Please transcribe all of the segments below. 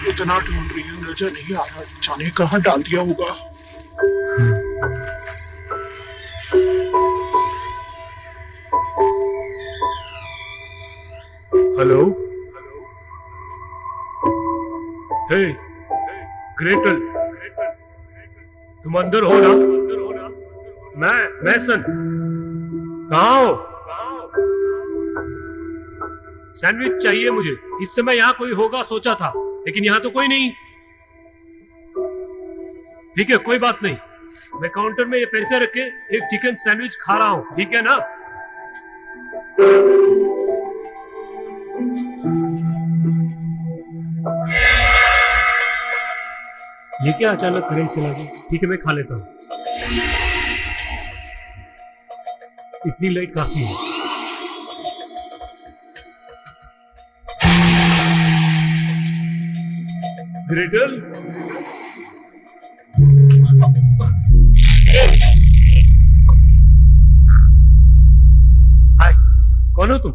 इतना ढूंढ रही हूँ, नजर नहीं आ रहा। जाने कहाँ डाल दिया होगा। हेलो, हे ग्रेटल, तुम अंदर हो ना? मैं सन कहाँ हो? सैंडविच चाहिए मुझे। इस समय यहाँ कोई होगा सोचा था, लेकिन यहाँ तो कोई नहीं। ठीक है, कोई बात नहीं। मैं काउंटर में ये पैसे रख के एक चिकन सैंडविच खा रहा हूँ, ठीक है ना? ये क्या अचानक करंट चला गया? ठीक है, मैं खा लेता हूँ। इतनी लाइट काफी है। ग्रेटल, हाय, कौन हो तुम?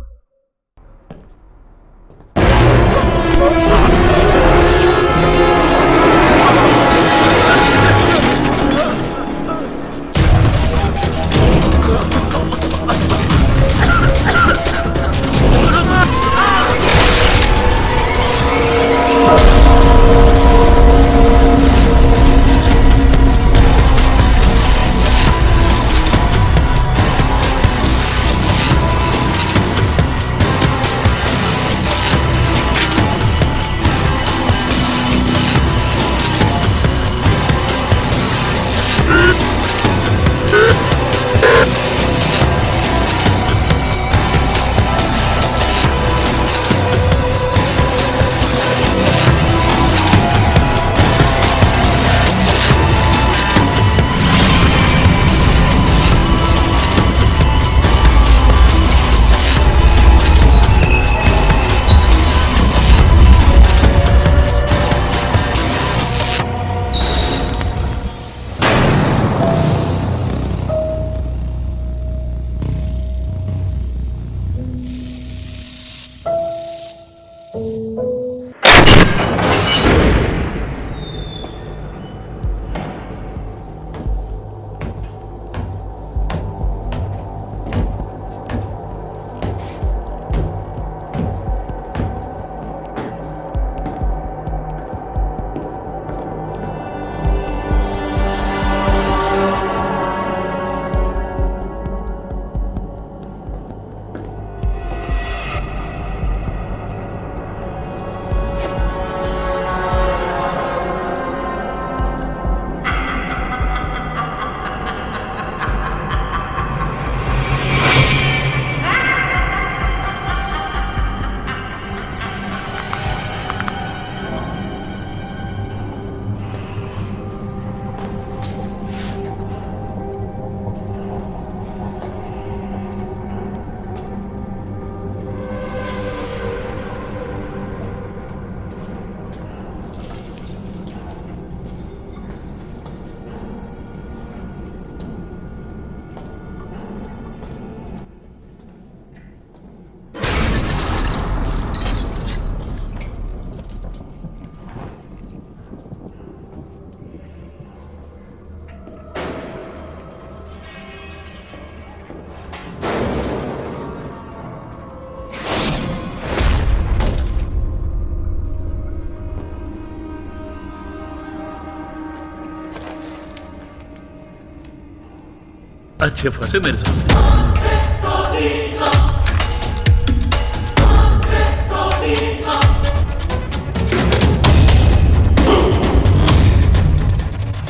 अच्छे फंसे मेरे साथ।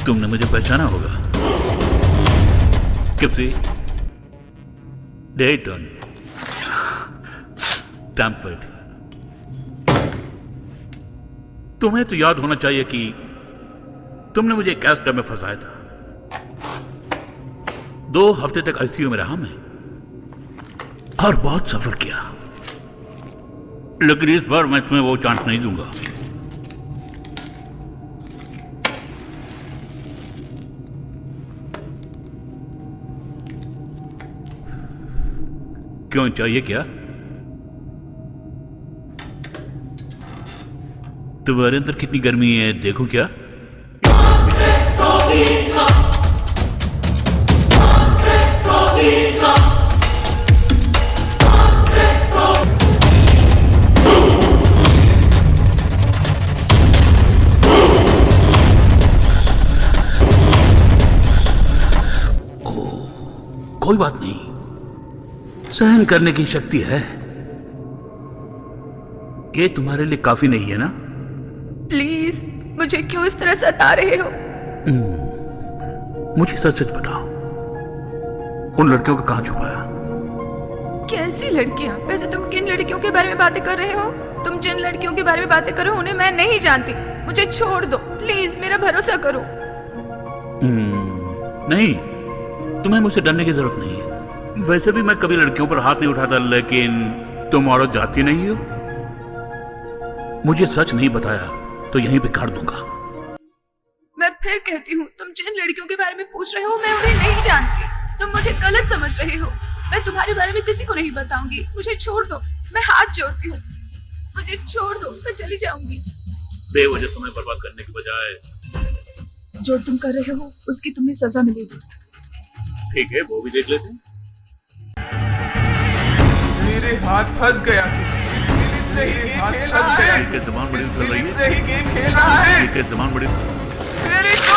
तुमने मुझे पहचाना होगा। किप्सी, डेटन, टैम्पर्ड। तुम्हें तो याद होना चाहिए कि तुमने मुझे कैस्टर में फंसाया था। 2 हफ्ते तक आईसीयू में रहा मैं और बहुत सफर किया, लेकिन इस बार मैं तुम्हें वो चांस नहीं दूंगा। क्यों, चाहिए क्या? तुम्हारे अंदर कितनी गर्मी है, देखो क्या? कोई बात नहीं, सहन करने की शक्ति है। ये तुम्हारे लिए काफी नहीं है ना? प्लीज मुझे क्यों इस तरह सता रहे हो? मुझे सच सच बताओ, उन लड़कियों को कहां छुपाया? कैसी लड़कियां? वैसे तुम किन लड़कियों के बारे में बातें कर रहे हो? तुम जिन लड़कियों के बारे में बातें कर रहे हो उन्हें मैं नहीं जानती। मुझे छोड़ दो प्लीज, मेरा भरोसा करो। नहीं, तुम्हें मुझसे डरने की जरूरत नहीं है। वैसे भी मैं कभी लड़कियों पर हाथ नहीं उठाता, लेकिन तुम औरत जाती नहीं हो। मुझे सच नहीं बताया तो यहीं पे काट दूंगा। मैं फिर कहती हूँ, तुम जिन लड़कियों के बारे में पूछ रहे हो मैं उन्हें नहीं जानती। तुम मुझे गलत समझ रहे हो। मैं तुम्हारे बारे में किसी को नहीं बताऊंगी। मुझे छोड़ दो, मैं हाथ जोड़ती हूँ। मुझे छोड़ दो, मैं चली जाऊंगी। बेवजह समय बर्बाद करने की बजाय जो तुम कर रहे हो उसकी तुम्हें सजा मिलेगी। ठीक है, वो भी देख लेते हैं। मेरे हाथ फंस गया। इस से ही गेम खेल रहा है। ठीक है, जबान बड़ी चल रही है। से ही गेम खेल रहा है। ठीक है, जबान बड़ी। मेरी तो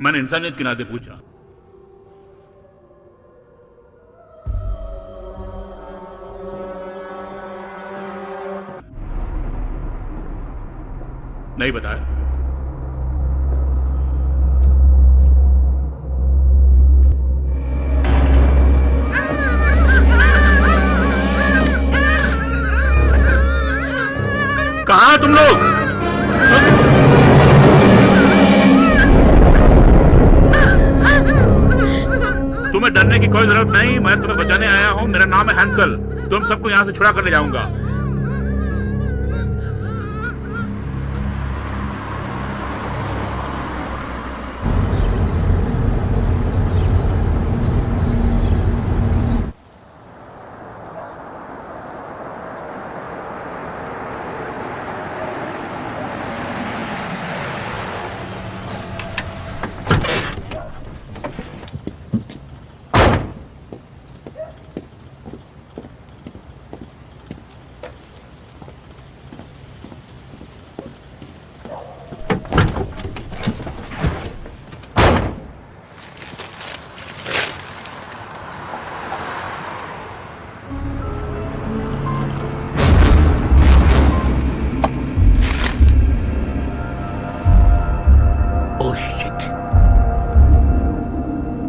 मैंने इंसानियत के नाते पूछा। नहीं बताया। कहां तुम लोग? तुम्हें डरने की कोई जरूरत नहीं, मैं तुम्हें बचाने आया हूं। मेरा नाम है हैंसल। तुम सबको यहां से छुड़ा कर ले जाऊंगा।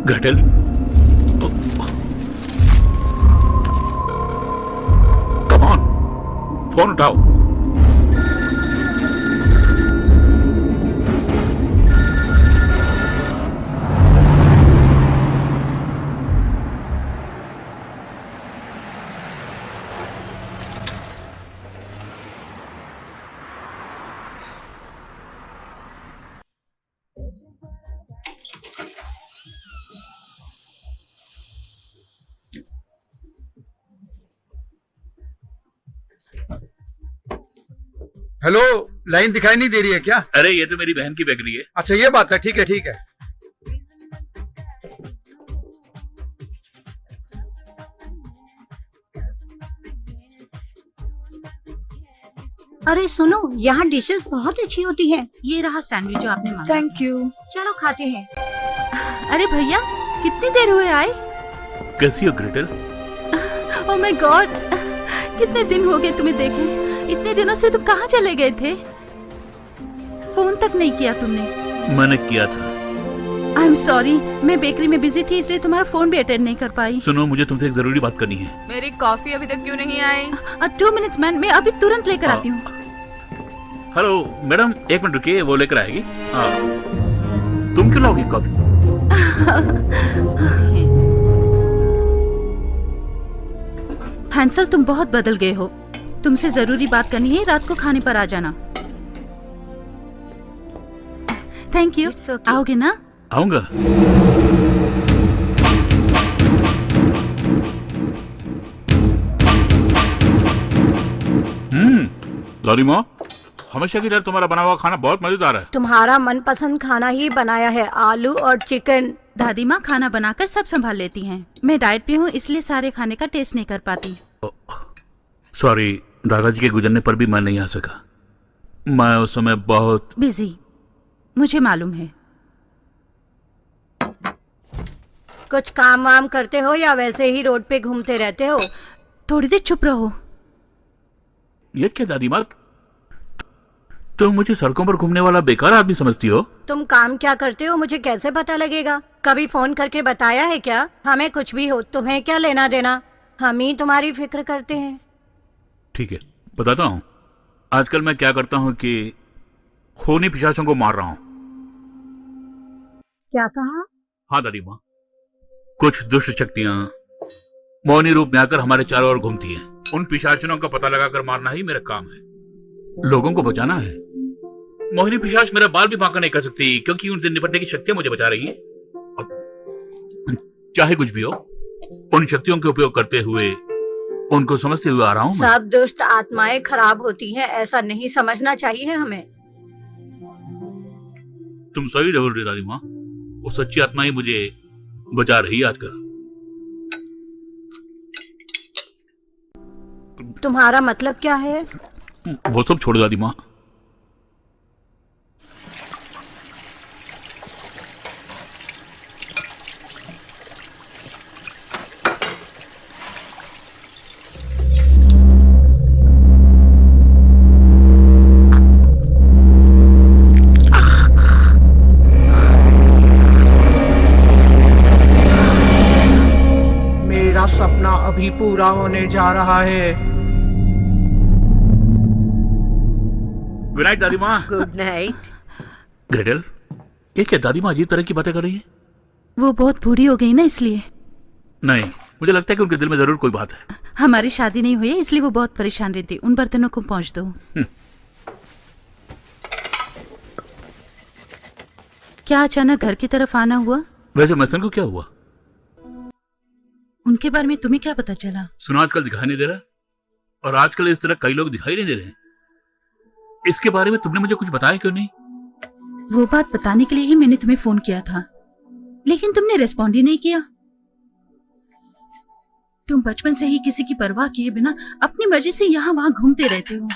Gretel? Come on, फोन उठाओ। हेलो, लाइन दिखाई नहीं दे रही है क्या? अरे ये तो मेरी बहन की बेकरी है। अच्छा ये बात है, ठीक है ठीक है। अरे सुनो, यहाँ डिशेस बहुत अच्छी होती हैं। ये रहा सैंडविच जो आपने मांगा। Thank you. चलो खाते हैं। अरे भैया, कितनी देर हुए आए? कैसी हो ग्रेटल? ओह माय गॉड, कितने दिन हो गए तुम्हें देखे। इतने दिनों से तुम कहाँ चले गए थे? फोन तक नहीं किया तुमने। मैंने किया था। आई एम सॉरी, मैं बेकरी में बिजी थी इसलिए तुम्हारा फोन भी अटेंड नहीं कर पाई। सुनो, मुझे तुमसे एक जरूरी बात करनी है। मेरी कॉफी अभी तक क्यों नहीं आई? 2 मिनट्स मैन, मैं अभी तुरंत लेकर आती हूँ। हेलो मैडम, 1 मिनट रुकिए, वो लेकर आएगी। तुम क्यों लाओगी कॉफी? हैंसल, तुम बहुत बदल गए हो। तुमसे जरूरी बात करनी है, रात को खाने पर आ जाना। Thank you. आओगे ना? आऊंगा। दादी माँ, हमेशा की तरह तुम्हारा बना हुआ खाना बहुत मजेदार है। तुम्हारा मनपसंद खाना ही बनाया है, आलू और चिकन। दादी माँ खाना बनाकर सब संभाल लेती हैं। मैं डाइट पे हूँ इसलिए सारे खाने का टेस्ट नहीं कर पाती। सॉरी, दादाजी के गुजरने पर भी मैं नहीं आ सका। मैं उस समय बहुत बिजी, मुझे मालूम है। कुछ काम वाम करते हो या वैसे ही रोड पे घूमते रहते हो? थोड़ी देर चुप रहो। ये क्या दादी माँ, तुम मुझे सड़कों पर घूमने वाला बेकार आदमी समझती हो? तुम काम क्या करते हो मुझे कैसे पता लगेगा? कभी फोन करके बताया है क्या? हमें कुछ भी हो तुम्हें क्या लेना देना, हम ही तुम्हारी फिक्र करते हैं। ठीक है, बताता हूँ। आजकल मैं क्या करता हूँ कि खूनी पिशाचों को मार रहा हूँ। क्या कहा? हाँ दादी माँ, कुछ दुष्ट शक्तियाँ मौनी रूप में आकर हमारे चारों ओर घूमती हैं। उन पिशाचनों का पता लगाकर मारना ही मेरा काम है। लोगों को बचाना है। मोहिनी पिशाच मेरा बाल भी बांका नहीं कर सकती, क्योंकि उनसे निपटने की शक्तियां मुझे बचा रही हैं। चाहे कुछ भी हो, उन शक्तियों के उपयोग करते हुए उनको समझते हुए आ रहा हूँ। सब दुष्ट आत्माएं खराब होती हैं, ऐसा नहीं समझना चाहिए हमें। तुम सही बोल रही दादी माँ, वो सच्ची आत्मा ही मुझे बचा रही है आजकल। तुम्हारा मतलब क्या है? वो सब छोड़ दादी माँ। मेरा सपना अभी पूरा होने जा रहा है। गुड नाइट दादी माँ। Good night. ग्रेडल, ये क्या दादी माँ अजीब तरह की बातें कर रही है? वो बहुत बूढ़ी हो गई ना इसलिए। नहीं, मुझे लगता है कि उनके दिल में जरूर कोई बात है। हमारी शादी नहीं हुई है इसलिए वो बहुत परेशान रहती। उन बर्तनों को पहुंच दो। क्या अचानक घर की तरफ आना हुआ? वैसे मैसन को क्या हुआ? उनके बारे में तुम्हें क्या पता चला? सुना आजकल दिखाई नहीं दे रहा, और आजकल इस तरह कई लोग दिखाई नहीं दे रहे हैं। इसके बारे में तुमने मुझे कुछ बताया क्यों नहीं? वो बात बताने के लिए ही मैंने तुम्हें फोन किया था, लेकिन तुमने रिस्पॉन्ड ही नहीं किया। तुम बचपन से ही किसी की परवाह किए बिना अपनी मर्जी से यहाँ वहां घूमते रहते हो।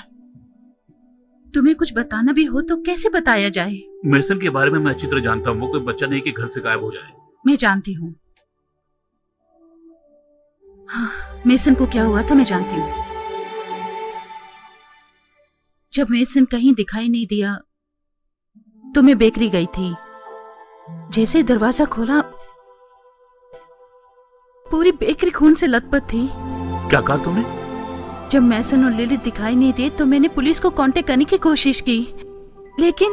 तुम्हें कुछ बताना भी हो तो कैसे बताया जाए? मेसन के बारे में मैं अच्छी तरह जानता हूँ। वो कोई बच्चा नहीं कि घर से गायब हो जाए। मैं जानती हूँ। हाँ, मेसन को क्या हुआ था मैं जानती हूँ। जब मेसन कहीं दिखाई नहीं दिया तो मैं बेकरी गई थी। जैसे दरवाजा खोला पूरी बेकरी खून से लथपथ थी। क्या कहा तुमने? जब मैसन और लिली दिखाई नहीं दिए तो मैंने पुलिस को कांटेक्ट करने की कोशिश की, लेकिन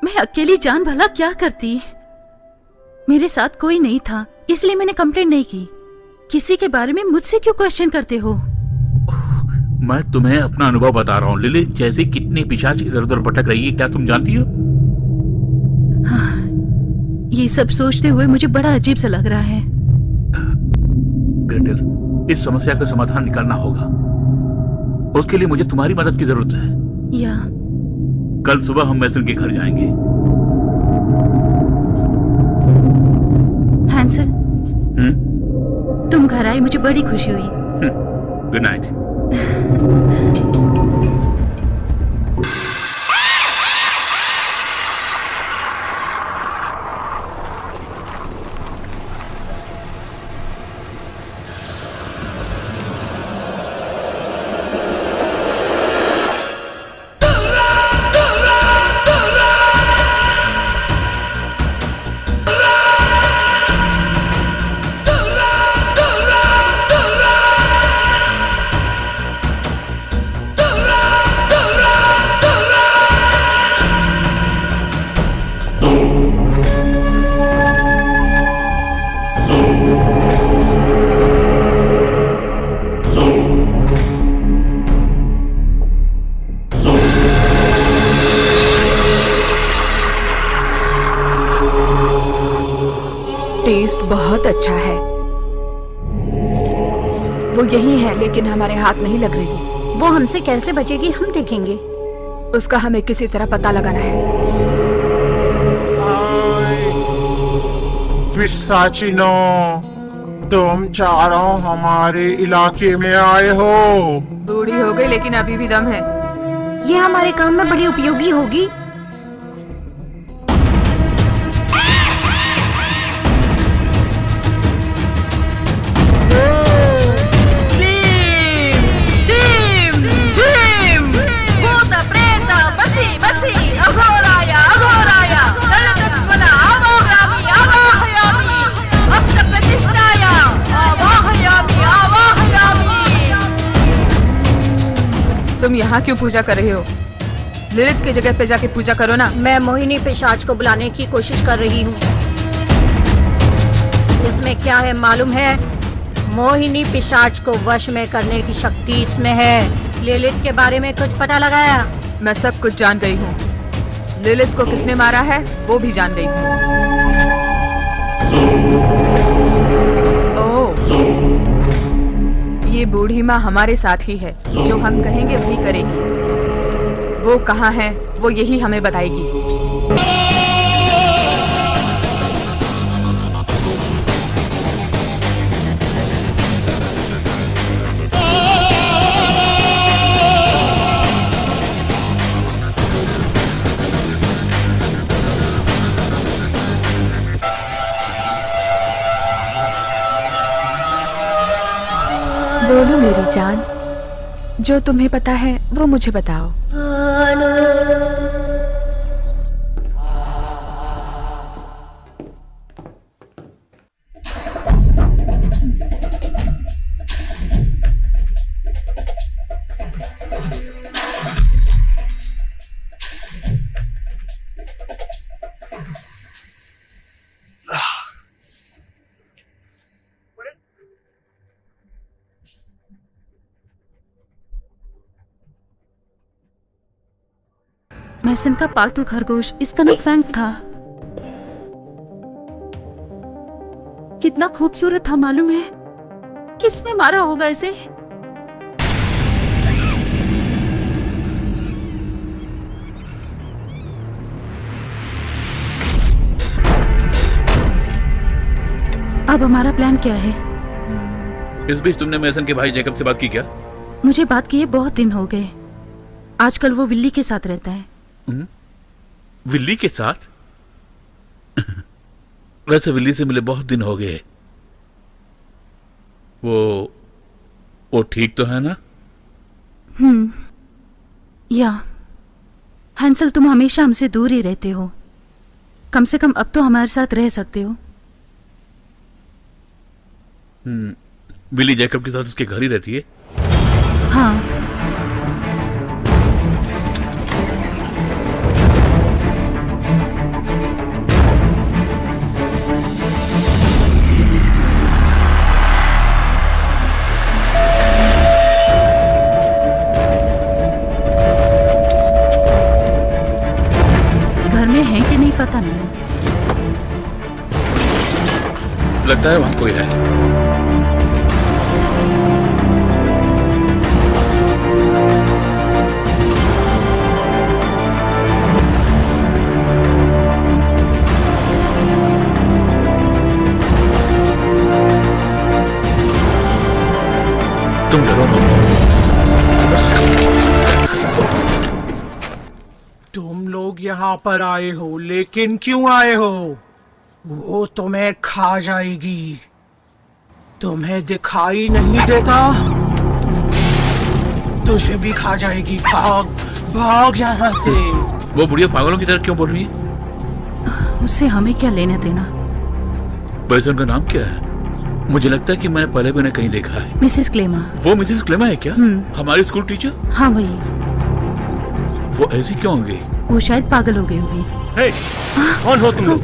मैं अकेली जान भला क्या करती। मेरे साथ कोई नहीं था इसलिए मैंने कंप्लेंट नहीं की। किसी के बारे में मुझसे क्यों क्वेश्चन करते हो? मैं तुम्हें अपना अनुभव बता रहा हूँ। लिली जैसी कितनी पिशाच इधर उधर भटक रही है, क्या तुम जानती हो? हाँ, ये सब सोचते हुए मुझे बड़ा अजीब सा लग रहा है। ग्रेटल, इस समस्या का समाधान निकालना होगा। उसके लिए मुझे तुम्हारी मदद की जरूरत है। या कल सुबह हम मैसन के घर जाएंगे। हैंसल, तुम घर आए मुझे बड़ी खुशी हुई। Good night. टेस्ट बहुत अच्छा है। वो यही है लेकिन हमारे हाथ नहीं लग रही। वो हमसे कैसे बचेगी हम देखेंगे। उसका हमें किसी तरह पता लगाना है। पिशाचिनो, तुम चारों हमारे इलाके में आए हो। बूढ़ी हो गई लेकिन अभी भी दम है। ये हमारे काम में बड़ी उपयोगी होगी। तुम यहाँ क्यों पूजा कर रही हो? लिलित की जगह पे जाके पूजा करो ना। मैं मोहिनी पिशाच को बुलाने की कोशिश कर रही हूँ। इसमें क्या है मालूम है? मोहिनी पिशाच को वश में करने की शक्ति इसमें है। लिलित के बारे में कुछ पता लगाया? मैं सब कुछ जान गई हूँ। लिलित को किसने मारा है वो भी जान गई हूँ। ओह, ये बूढ़ी माँ हमारे साथ ही है। जो हम कहेंगे वही करेगी। वो कहाँ है वो यही हमें बताएगी। बोलो मेरी जान, जो तुम्हें पता है वो मुझे बताओ। मैसन का पालतू खरगोश, इसका नाम फ्रैंक था। कितना खूबसूरत था मालूम है? किसने मारा होगा इसे? अब हमारा प्लान क्या है? इस बीच तुमने मैसन के भाई जैकब से बात की क्या? मुझे बात किए बहुत दिन हो गए। आजकल वो विल्ली के साथ रहता है। विल्ली के साथ? वैसे विल्ली से मिले बहुत दिन हो गए। वो ठीक तो है ना? या हैंसल, तुम हमेशा हमसे दूर ही रहते हो। कम से कम अब तो हमारे साथ रह सकते हो। विल्ली जैकब के साथ उसके घर ही रहती है? हाँ। है कि नहीं पता नहीं। लगता है वहां कोई है। तुम डरो मत। तुम लोग यहाँ पर आए हो, लेकिन क्यों आए हो? वो तुम्हें खा जाएगी। तुम्हें दिखाई नहीं देता? तुझे भी खा जाएगी। भाग भाग यहाँ से। वो बुढ़िया पागलों की तरह क्यों बोल रही है? उससे हमें क्या लेना देना? वैसे उनका नाम क्या है? मुझे लगता है कि मैंने पहले भी उन्हें कहीं देखा है। मिसेस क्लेमा। वो मिसेस क्लेमा है क्या? हमारी स्कूल टीचर? हाँ वही। वो ऐसी क्यों हो गई? वो शायद पागल हो गई होगी। हे, कौन हो तुम लोग?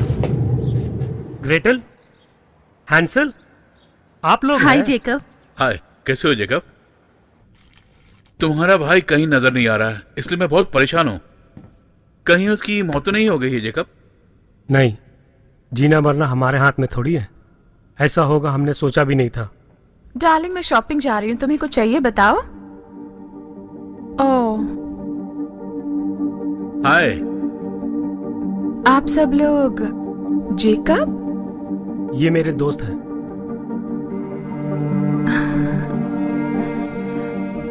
ग्रेटल, हैंसल, आप लोग? हाय जेकब। हाय, कैसे हो जेकब? तुम्हारा भाई कहीं नजर नहीं आ रहा है, इसलिए मैं बहुत परेशान हूँ। कहीं उसकी मौत तो नहीं हो गई है जेकब? नहीं, जीना मरना हमारे हाथ में थोड़ी है। ऐसा होगा हमने सोचा भी नहीं था। डार्लिंग, मैं शॉपिंग जा रही हूँ, तुम्हें कुछ चाहिए बताओ। ओह, हाय। आप सब लोग जेकब? ये मेरे दोस्त हैं।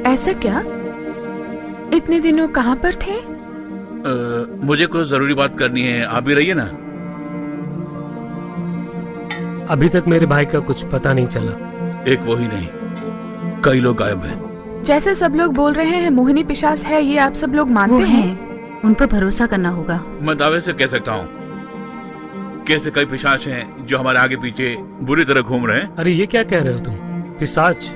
ऐसा क्या? इतने दिनों कहाँ पर थे? मुझे कुछ जरूरी बात करनी है, आप भी रहिए ना। अभी तक मेरे भाई का कुछ पता नहीं चला। एक वो ही नहीं, कई लोग गायब हैं। जैसे सब लोग बोल रहे हैं मोहिनी पिशाच है, ये आप सब लोग मानते हैं? उन पर भरोसा करना होगा। मैं दावे से कह सकता हूँ कैसे कई पिशाच हैं जो हमारे आगे पीछे बुरी तरह घूम रहे हैं। अरे ये क्या कह रहे हो तुम? पिशाच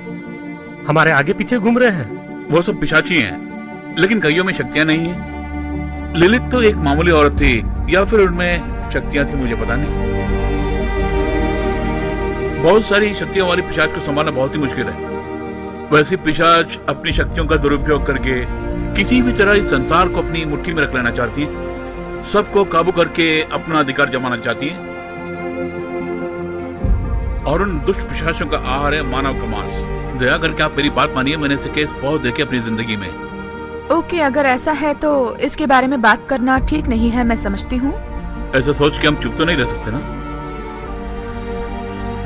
हमारे आगे पीछे घूम रहे हैं? वो सब पिशाची हैं, लेकिन कईयों में शक्तियां नहीं है। लिलित तो एक मामूली औरत थी, या फिर उनमें शक्तियां थी, मुझे पता नहीं। बहुत सारी शक्तियों वाली पिशाच को संभालना बहुत ही मुश्किल है। वैसी पिशाच अपनी शक्तियों का दुरुपयोग करके किसी भी तरह इस संसार को अपनी मुट्ठी में रख लेना चाहती है, सबको काबू करके अपना अधिकार जमाना चाहती है। और उन दुष्ट पिशाचों का आहार है मानव का मांस। दया करके आप मेरी बात मानिए, मैंने ऐसे केस बहुत देखे अपनी जिंदगी में। ओके, अगर ऐसा है तो इसके बारे में बात करना ठीक नहीं है, मैं समझती हूँ। ऐसा सोच के हम चुप तो नहीं रह सकते ना।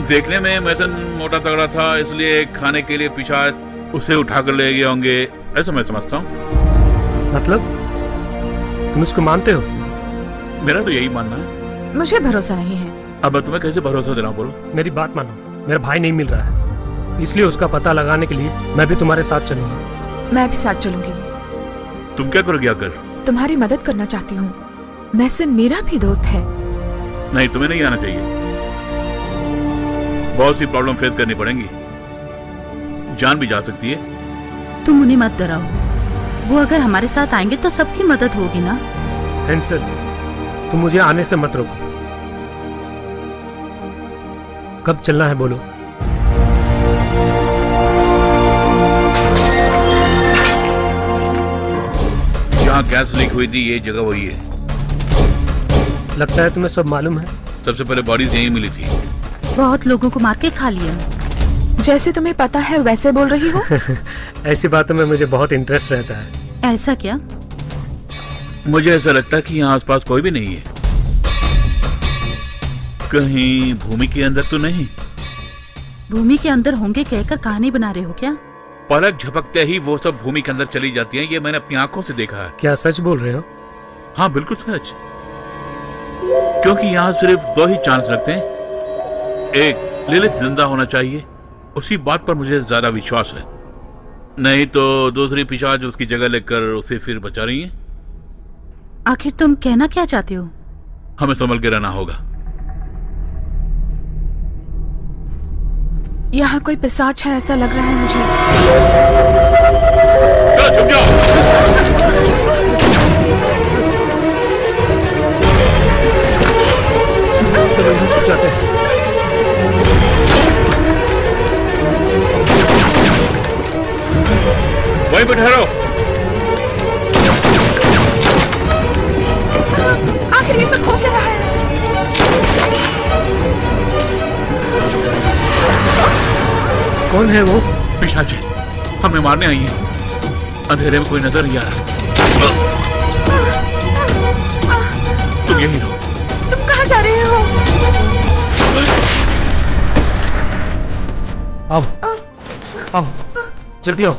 देखने में मैसन मोटा तगड़ा था, इसलिए खाने के लिए पिशाच उसे उठाकर ले गए होंगे, ऐसा मैं समझता हूँ। मतलब तुम इसको मानते हो? मेरा तो यही मानना है। मुझे भरोसा नहीं है। अब तुम्हें कैसे भरोसा देना, बोलो। मेरी बात मानो, मेरा भाई नहीं मिल रहा है, इसलिए उसका पता लगाने के लिए मैं भी तुम्हारे साथ चलूंगा। मैं भी साथ चलूंगी। तुम क्या करोगे आकर? तुम्हारी मदद करना चाहती हूँ। मैसन मेरा भी दोस्त है। नहीं, तुम्हें नहीं आना चाहिए। बहुत सी प्रॉब्लम फेस करनी पड़ेंगी, जान भी जा सकती है। तुम उन्हें मत डराओ, वो अगर हमारे साथ आएंगे तो सबकी मदद होगी ना। हैंसल, तुम मुझे आने से मत रोको। कब चलना है बोलो। जहाँ गैस लीक हुई थी ये जगह वही है। लगता है तुम्हें सब मालूम है। सबसे पहले बॉडीज यहीं मिली थी। बहुत लोगों को मार के खा लिया। जैसे तुम्हें पता है वैसे बोल रही हो। ऐसी बातों में मुझे बहुत इंटरेस्ट रहता है। ऐसा क्या? मुझे ऐसा लगता है कि यहाँ आसपास कोई भी नहीं है। कहीं भूमि के अंदर तो नहीं? भूमि के अंदर होंगे कहकर कहानी बना रहे हो क्या? पलक झपकते ही वो सब भूमि के अंदर चली जाती हैं, ये मैंने अपनी आंखों से देखा है। क्या सच बोल रहे हो? हाँ बिल्कुल सच, क्योंकि यहाँ सिर्फ दो ही चांस लगते हैं। एक, लिलित जिंदा होना चाहिए, उसी बात पर मुझे ज्यादा विश्वास है। नहीं तो दूसरी पिशाच उसकी जगह लेकर उसे फिर बचा रही है। आखिर तुम कहना क्या चाहते हो? हमें संभल के रहना होगा। यहाँ कोई पिशाच है ऐसा लग रहा है मुझे। चलो छुप जाओ। छुप जाते हैं। वहीं पर ठहरो। आखिर ये सब हो क्या रहा है? कौन है वो? पिशाच है, हमें मारने आई है। अंधेरे में कोई नजर नहीं आ रहा। तुम यहीं रहो। तुम कहाँ जा रहे हो? आओ आओ, जल्दी आओ,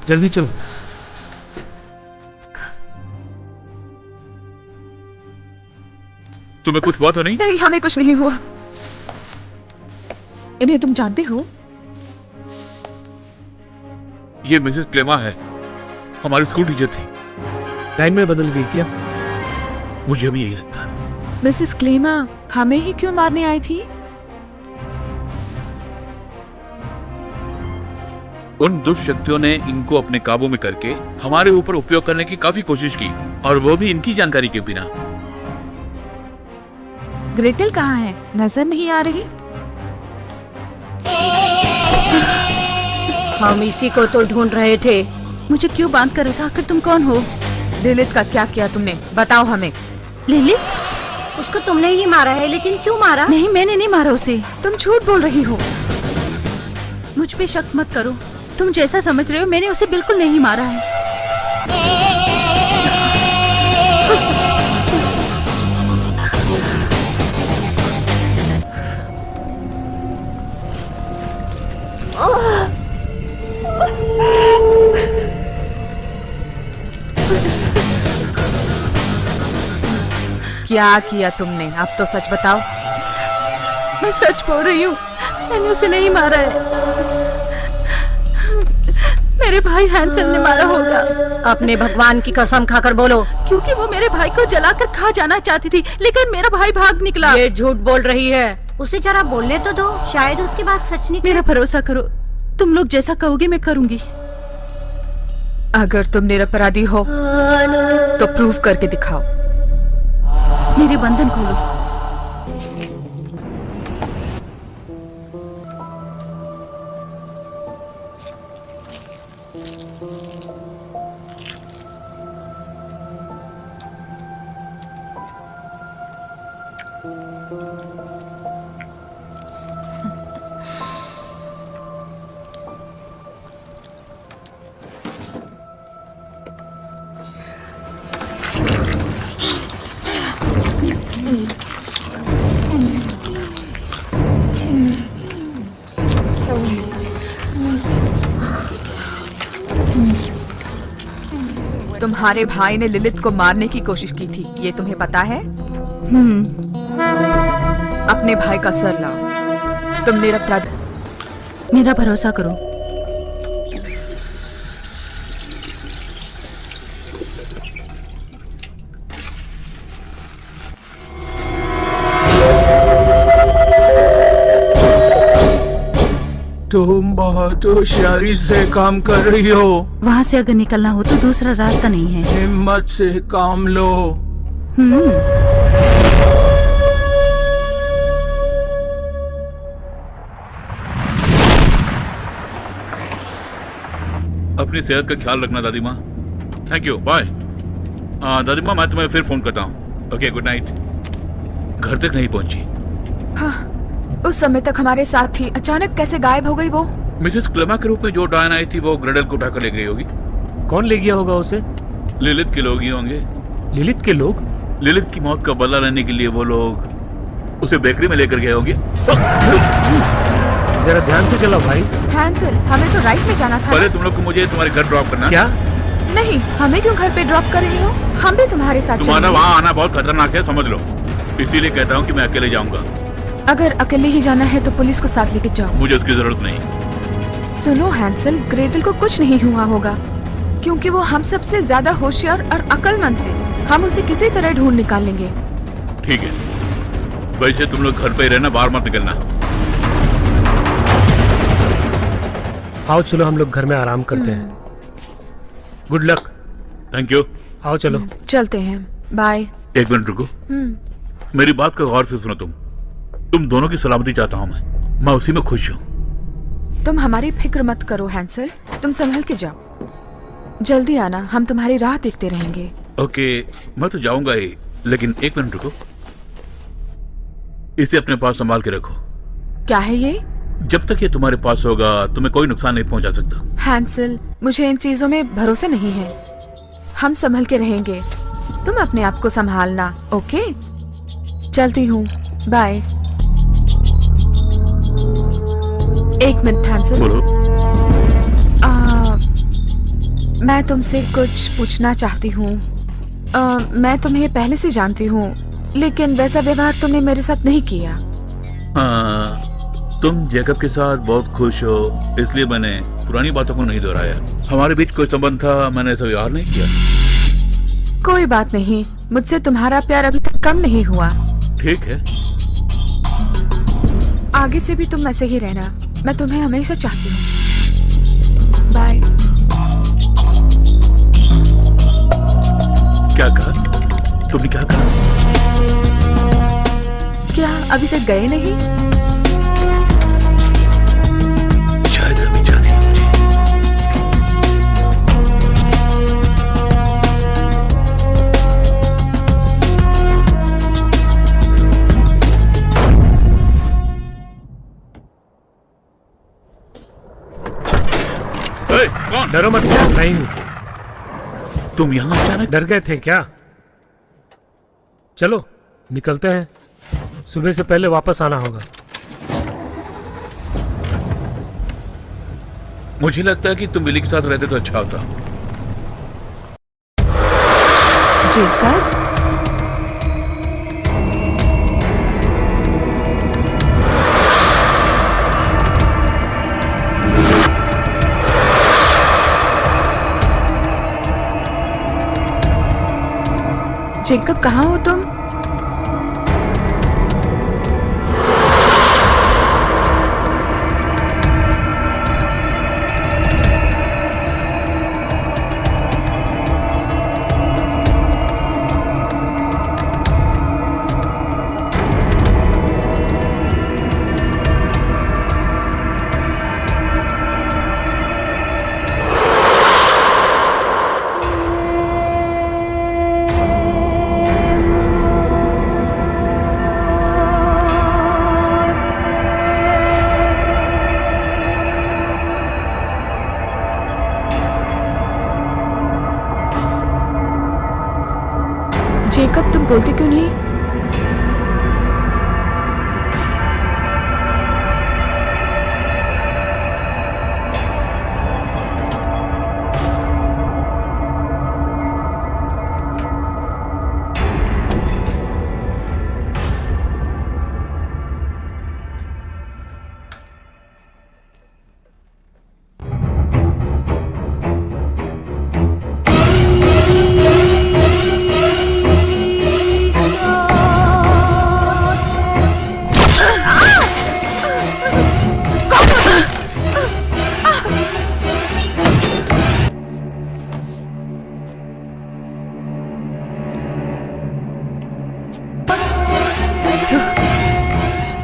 जल्दी चलो। तुम्हें कुछ हुआ तो नहीं? नहीं, हमें कुछ नहीं हुआ। इन्हें तुम जानते हो? ये मिसेस क्लेमा है, हमारी स्कूल टीचर थी। टाइम में बदल गई क्या? मुझे भी यही लगता है। मिसेस क्लेमा हमें ही क्यों मारने आई थी? उन दुष्ट शक्तियों ने इनको अपने काबू में करके हमारे ऊपर उपयोग करने की काफी कोशिश की, और वो भी इनकी जानकारी के बिना। ग्रेटेल कहाँ है? नजर नहीं आ रही। हम इसी को तो ढूंढ रहे थे। मुझे क्यों बांध कर रखा? आखिर तुम कौन हो? लिलित का क्या किया तुमने? बताओ हमें। लिलित? उसको तुमने ही मारा है, लेकिन क्यों मारा? नहीं, मैंने नहीं मारा उसे। तुम झूठ बोल रही हो। मुझ पे शक मत करो, तुम जैसा समझ रहे हो, मैंने उसे बिल्कुल नहीं मारा है। क्या किया तुमने? अब तो सच बताओ। मैं सच बोल रही हूँ, मैंने उसे नहीं मारा है। मेरे भाई हैंसल ने मारा होगा। अपने भगवान की कसम खाकर बोलो। क्योंकि वो मेरे भाई को जलाकर खा जाना चाहती थी, लेकिन मेरा भाई भाग निकला। ये झूठ बोल रही है। उसे जरा बोलने तो दो, शायद उसकी बात सच निकले। मेरा भरोसा करो, तुम लोग जैसा कहोगे मैं करूंगी। अगर तुम निरपराधी हो तो प्रूव करके दिखाओ। मेरे बंधन खोलो। तुम्हारे भाई ने लिलित को मारने की कोशिश की थी, ये तुम्हें पता है? अपने भाई का सर लाओ। तुम निरपराध। मेरा भरोसा करो। तुम बहुत होशियारी से काम कर रही हो। वहाँ से अगर निकलना हो तो दूसरा रास्ता नहीं है। हिम्मत से काम लो। अपनी सेहत का ख्याल रखना दादी माँ। Thank you, bye. दादी माँ, मैं तुम्हें फिर फोन करता हूँ। Okay, good night. घर तक नहीं पहुंची। हाँ, उस समय तक हमारे साथ थी, अचानक कैसे गायब हो गई वो? मिसेस क्लेमा के रूप में जो डायन आई थी वो ग्रेडल को उठाकर ले गई होगी। कौन ले गया होगा उसे? लिलित के लोग ही होंगे। लिलित के लोग? लिलित की मौत का बदला लेने के लिए वो लोग उसे बेकरी में लेकर गए होंगे। जरा ध्यान से चलाओ भाई। हैंसल, हमें तो राइट में जाना था। पहले तुम लोग को मुझे तुम्हारे घर ड्रॉप करना। क्या? नहीं, हमें क्यों घर पे ड्रॉप कर रही हो? हम भी तुम्हारे साथ तुम्हारा चलेंगे। वहाँ आना बहुत खतरनाक है, समझ लो। इसीलिए कहता हूँ कि मैं अकेले जाऊंगा। अगर अकेले ही जाना है तो पुलिस को साथ लेके जाओ। मुझे उसकी जरूरत नहीं। सुनो हैंसल, ग्रेडल को कुछ नहीं हुआ होगा, क्योंकि वो हम सबसे ज्यादा होशियार और अक्लमंद है। हम उसे किसी तरह ढूंढ निकाल लेंगे। ठीक है, वैसे तुम लोग घर पे ही रहना, बाहर मत निकलना। आओ चलो, हम लोग घर में आराम करते हैं। Good luck. Thank you. आओ चलो। चलते हैं, बाय। एक मिनट रुको, मेरी बात को गौर से सुनो। तुम दोनों की सलामती चाहता हूँ मैं उसी में खुश हूँ। तुम हमारी फिक्र मत करो हैंसल, तुम संभल के जाओ। जल्दी आना, हम तुम्हारी राह देखते रहेंगे। ओके, मैं तो जाऊंगा ही, लेकिन एक मिनट रुको। इसे अपने पास संभाल के रखो। क्या है ये? जब तक ये तुम्हारे पास होगा तुम्हें कोई नुकसान नहीं पहुंचा सकता। हैंसल, मुझे इन चीजों में भरोसा नहीं है। हम संभल के रहेंगे, तुम अपने आप को संभालना। ओके, चलती हूँ, बाय। एक मिनट हैंसल। बोलो। मैं तुमसे कुछ पूछना चाहती हूँ। मैं तुम्हें पहले से जानती हूँ, लेकिन वैसा व्यवहार तुमने मेरे साथ नहीं किया। तुम जैकब के साथ बहुत खुश हो, इसलिए मैंने पुरानी बातों को नहीं दोहराया। हमारे बीच कोई संबंध था, मैंने ऐसा व्यवहार नहीं किया। कोई बात नहीं, मुझसे तुम्हारा प्यार अभी तक कम नहीं हुआ। ठीक है, आगे से भी तुम ऐसे ही रहना, मैं तुम्हें हमेशा चाहती हूँ। बाय। क्या कहा तुमने? क्या कहा? क्या अभी तक गए नहीं? शायद अभी जाने मुझे। कौन? डरो मत, नहीं हूं। तुम यहाँ अचानक? डर गए थे क्या? चलो निकलते हैं, सुबह से पहले वापस आना होगा। मुझे लगता है कि तुम बिली के साथ रहते तो अच्छा होता। जेकब, जेकब कहाँ हो तुम? जेकब तुम बोलते क्यों नहीं?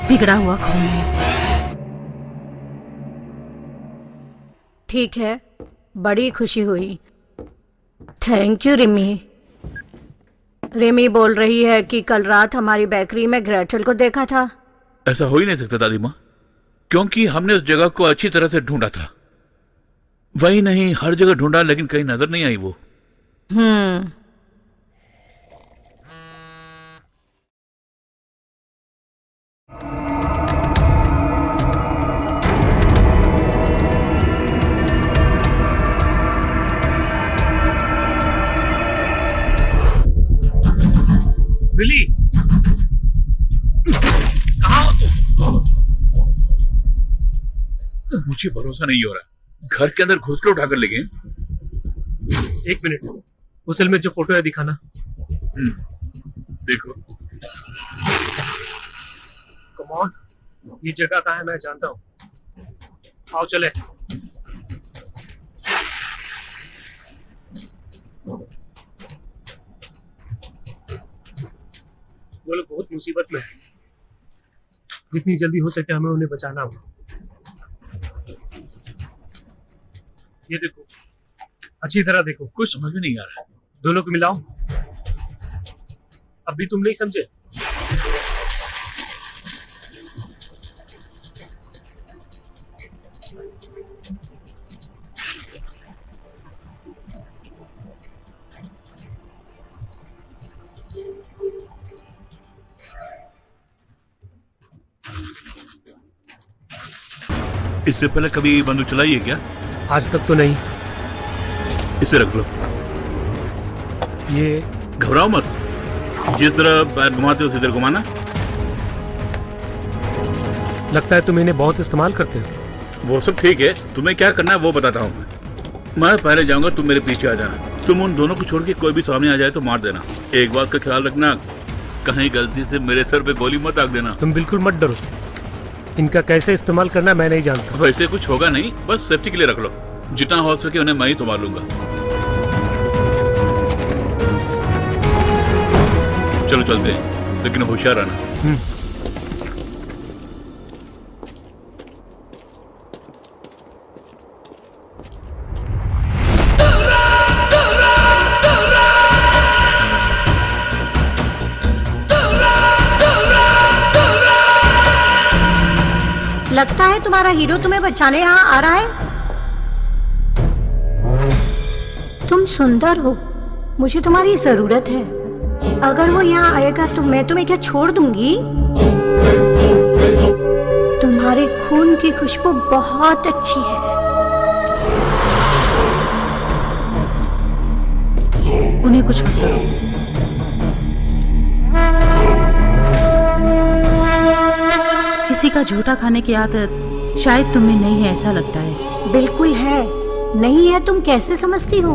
बिगड़ा हुआ खून है। ठीक है, बड़ी खुशी हुई। Thank you Rimi. रिमी बोल रही है कि कल रात हमारी बेकरी में ग्रेचल को देखा था। ऐसा हो ही नहीं सकता दादी माँ, क्योंकि हमने उस जगह को अच्छी तरह से ढूंढा था। वही नहीं, हर जगह ढूंढा लेकिन कहीं नजर नहीं आई वो। बिली, कहाँ हो तुम? मुझे भरोसा नहीं हो रहा, घर के अंदर घुस के उठाकर ले गए। एक मिनट, उस सेल में जो फोटो है दिखाना। देखो। कम ऑन, ये जगह कहाँ है मैं जानता हूँ। आओ चले। वो लोग बहुत मुसीबत में है, जितनी जल्दी हो सके हमें उन्हें बचाना होगा। ये देखो, अच्छी तरह देखो। कुछ समझ में नहीं आ रहा। दोनों को मिलाओ। अब भी तुम नहीं समझे? इससे पहले कभी बंदूक चलाई है क्या? आज तक तो नहीं। इसे रख लो। ये घबराओ मत, जिस तरह पैर घुमाते हो उसी तरह घुमाना। लगता है तुम इन्हें बहुत इस्तेमाल करते हो। वो सब ठीक है, तुम्हें क्या करना है वो बताता हूँ मैं पहले जाऊंगा, तुम मेरे पीछे आ जाना। तुम उन दोनों को छोड़ के कोई भी सामने आ जाए तो मार देना। एक बात का ख्याल रखना, कहीं गलती से मेरे सर पे गोली मत दाग देना। तुम बिल्कुल मत डरो, इनका कैसे इस्तेमाल करना मैं नहीं जानता। वैसे कुछ होगा नहीं, बस सेफ्टी के लिए रख लो। जितना हो सके उन्हें मैं ही संभाल लूंगा। चलो चलते हैं, लेकिन होशियार रहना। लगता है तुम्हारा हीरो तुम्हें बचाने यहाँ आ रहा है। तुम सुंदर हो, मुझे तुम्हारी जरूरत है। अगर वो यहाँ आएगा तो मैं तुम्हें क्या छोड़ दूंगी? तुम्हारे खून की खुशबू बहुत अच्छी है। उन्हें कुछ मत करो। किसी का झूठा खाने की आदत शायद तुम में नहीं है, ऐसा लगता है। बिल्कुल है। नहीं है? तुम कैसे समझती हो?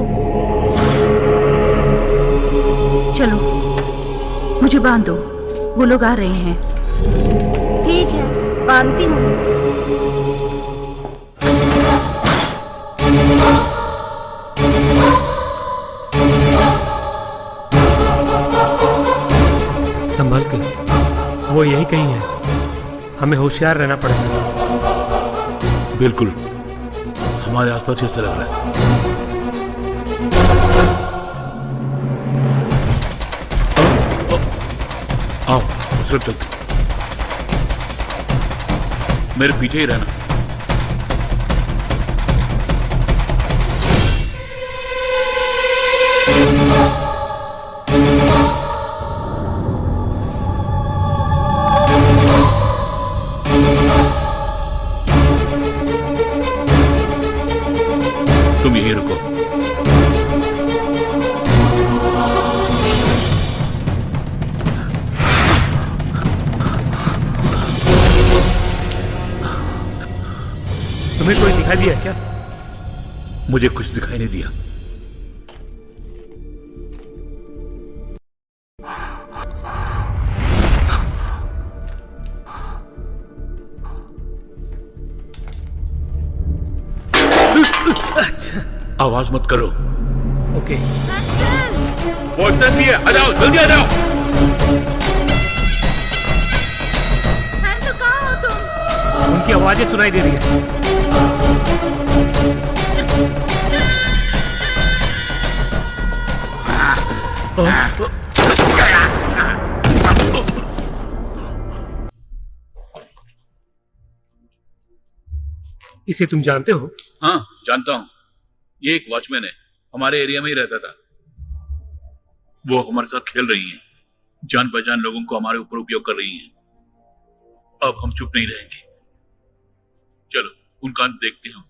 चलो मुझे बांध दो, वो लोग आ रहे हैं। ठीक है, बांधती हूँ। संभल के, वो यही कहीं है। हमें होशियार रहना पड़ेगा। बिल्कुल, हमारे आसपास ऐसा लग रहा है। आओ, सिर्फ चलते, मेरे पीछे ही रहना। तुम यहीं रुको। तुम्हें कोई दिखाई दिया क्या? मुझे कुछ दिखाई नहीं दिया। आवाज मत करो। ओके। पहुंचना चाहिए। आ जाओ, जल्दी आ जाओ। तो कहाँ हो तुम? उनकी आवाजें सुनाई दे रही है। इसे तुम जानते हो? हाँ, जानता हूं। ये एक वॉचमैन है, हमारे एरिया में ही रहता था। वो हमारे साथ खेल रही हैं, जान पहचान लोगों को हमारे ऊपर उपयोग कर रही हैं। अब हम चुप नहीं रहेंगे। चलो उनका अंत देखते हैं।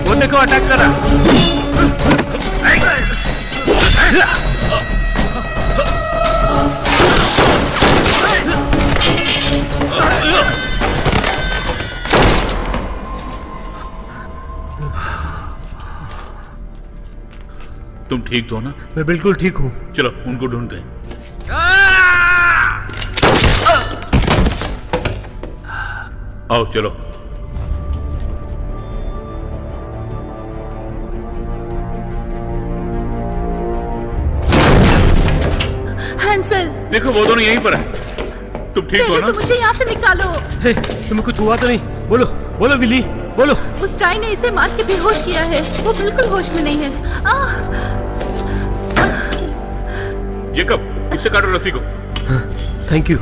वो देखो, अटैक कर रहा। तुम ठीक तो ना? मैं बिल्कुल ठीक हूं। चलो उनको ढूंढते हैं। आओ चलो। हैंसल, देखो वो दोनों यहीं पर है। तुम ठीक हो ना? तो मुझे यहाँ से निकालो। हे, तुम्हें कुछ हुआ तो नहीं? बोलो बोलो विली, बोलो। उस टाई ने इसे मार के बेहोश किया है। वो बिल्कुल होश में नहीं है। जेकब, इससे काटो रस्सी को। Thank you.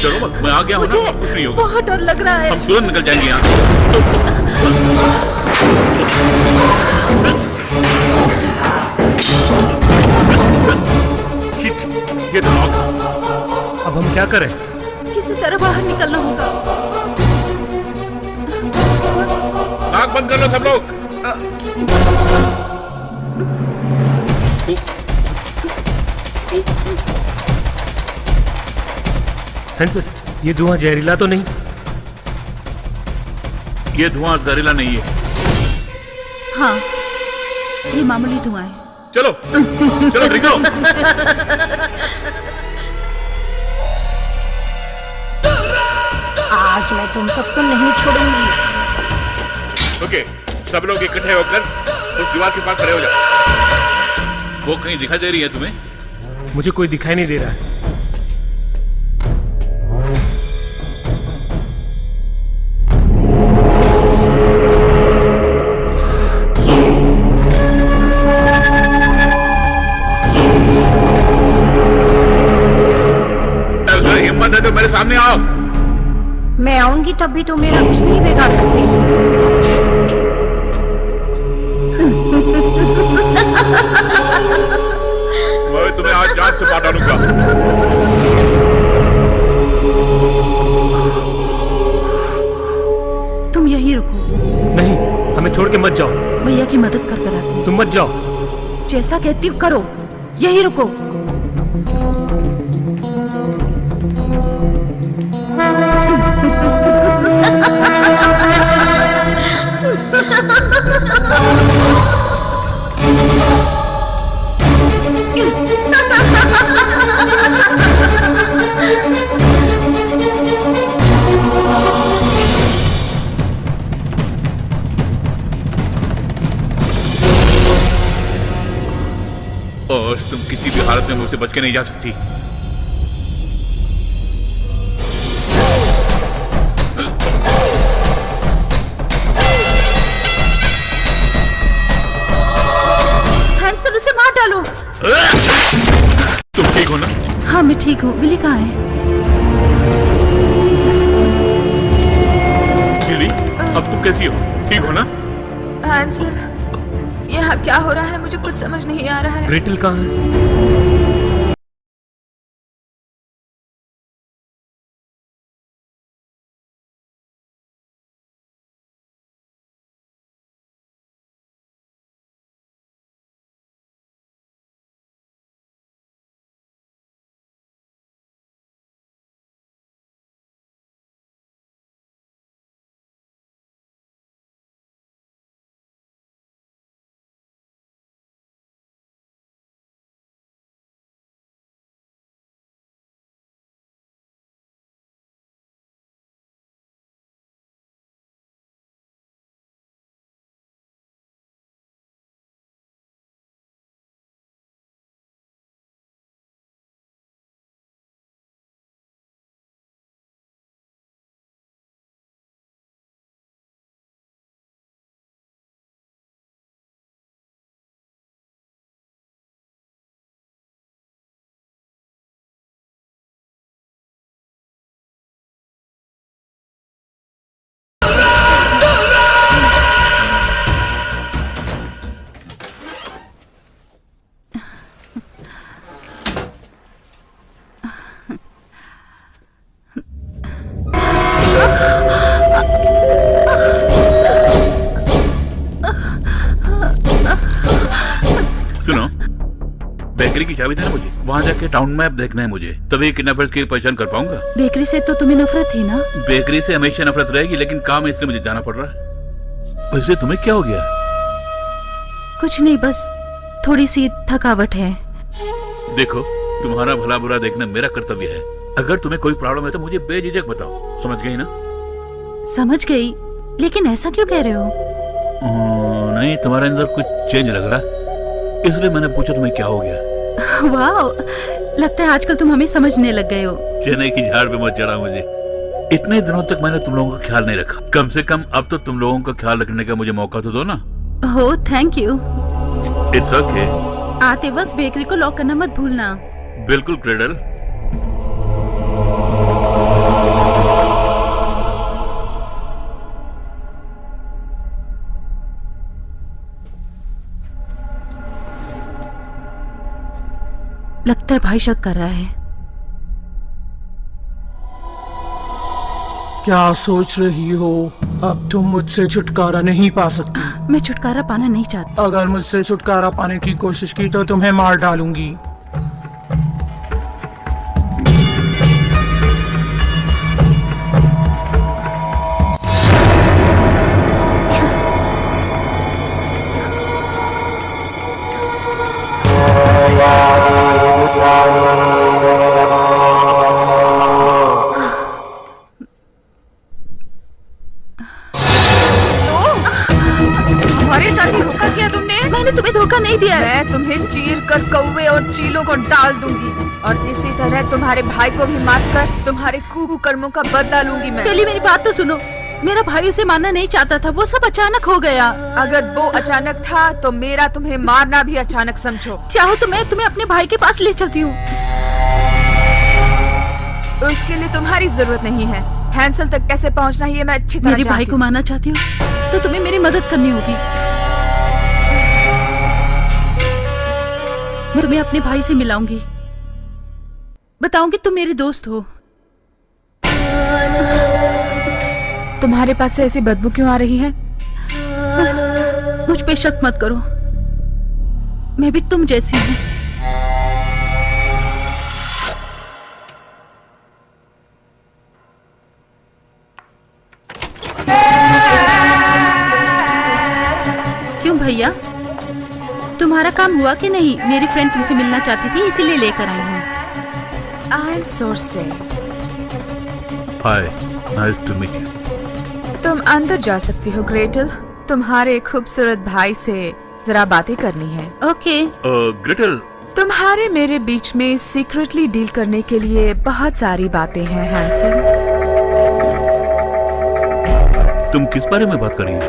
चलो मत, मैं आ गया हूँ ना, अब कुछ नहीं होगा। बहुत डर लग रहा है। हम तुरंत निकल जाएंगे यहाँ। ये तो अब हम क्या करें? किसी तरह बाहर निकलना होगा। आँख बंद कर लो सब लोग। हैंसल, ये धुआं जहरीला तो नहीं? ये धुआं जहरीला नहीं है। हाँ, ये मामूली धुआं है। चलो चलो निकलो। आज मैं तुम सबको नहीं छोड़ूंगी। ओके, सब लोग इकट्ठे होकर उस दीवार के पास खड़े हो जाओ। वो कहीं दिखाई दे रही है तुम्हें? मुझे कोई दिखाई नहीं दे रहा है। चाहूंगी तब भी तुम मेरा कुछ नहीं बिगाड़ सकती। मैं तुम्हें आज जान से मार डालूंगा। तुम यहीं रुको। नहीं, हमें छोड़ के मत जाओ। भैया की मदद कर कर आती हूँ। तुम मत जाओ। जैसा कहती हूँ करो, यहीं रुको। और तुम किसी भी हालत में मुझसे बच के नहीं जा सकती। हैंसल, उसे मार डालो। तुम ठीक हो ना? हाँ मैं ठीक हूँ। विली कहाँ है? विली, अब तुम कैसी हो? ठीक हो ना? हैंसल, यहाँ क्या हो रहा है? मुझे कुछ समझ नहीं आ रहा है। ग्रेटल कहाँ है? सुनो, बेकरी की चाबी देना मुझे। वहाँ जाके टाउन मैप देखना है मुझे, तभी किडनैपर्स की पहचान कर पाऊंगा। बेकरी से तो तुम्हें नफरत थी ना? बेकरी से हमेशा नफरत रहेगी, लेकिन काम है इसलिए मुझे जाना पड़ रहा है। वैसे तुम्हें क्या हो गया? कुछ नहीं, बस थोड़ी सी थकावट है। देखो, तुम्हारा भला बुरा देखना मेरा कर्तव्य है। अगर तुम्हें कोई प्रॉब्लम है तो मुझे बेझिझक बताओ, समझ गई ना? समझ गई, लेकिन ऐसा क्यों कह रहे हो? नहीं, तुम्हारे अंदर कुछ चेंज लग रहा, इसलिए मैंने पूछा तुम्हें क्या हो गया। वाह, लगता है आजकल तुम हमें समझने लग गए हो। चने की झाड़ पे मत चढ़ा मुझे। इतने दिनों तक मैंने तुम लोगों का ख्याल नहीं रखा, कम से कम अब तो तुम लोगों का ख्याल रखने का मुझे मौका तो दो ना। ओह, थैंक यू। It's okay. आते वक्त बेकरी को लॉक करना मत भूलना। बिल्कुल क्रेडल। लगता है भाई शक कर रहा है। क्या सोच रही हो? अब तुम मुझसे छुटकारा नहीं पा सकती। मैं छुटकारा पाना नहीं चाहती। अगर मुझसे छुटकारा पाने की कोशिश की तो तुम्हें मार डालूंगी। हमारे साथ ही धोखा किया तुमने। मैंने तुम्हें धोखा नहीं दिया है। मैं तुम्हें चीर कर कौवे और चीलों को डाल दूंगी और इसी तरह तुम्हारे भाई को भी मारकर तुम्हारे कुकर्मों का बदला लूंगी मैं। पहले मेरी बात तो सुनो। मेरा भाई उसे मारना नहीं चाहता था, वो सब अचानक हो गया। अगर वो अचानक था तो मेरा तुम्हें मारना भी अचानक समझो। चाहो तो मैं तुम्हें अपने भाई के पास ले चलती हूँ। उसके लिए तुम्हारी जरूरत नहीं है। हैंसल तक कैसे पहुंचना है ये मैं अच्छी तरह मेरे भाई जानती को हूँ। मारना चाहती हो तो तुम्हें मेरी मदद करनी होगी। मैं तुम्हें अपने भाई से मिलाऊंगी, बताऊंगी तुम मेरे दोस्त हो। तुम्हारे पास से ऐसी बदबू क्यों आ रही है? मुझ पे शक मत करो, मैं भी तुम जैसी हूँ। क्यों भैया, तुम्हारा काम हुआ कि नहीं? मेरी फ्रेंड तुमसे मिलना चाहती थी इसीलिए लेकर आई हूँ। I am so sad. Hi, nice to meet you. तुम अंदर जा सकती हो ग्रेटल, तुम्हारे खूबसूरत भाई से जरा बातें करनी है। ओके। ग्रेटल, तुम्हारे मेरे बीच में सीक्रेटली डील करने के लिए बहुत सारी बातें हैं हैंसल। तुम किस बारे में बात कर रही हो?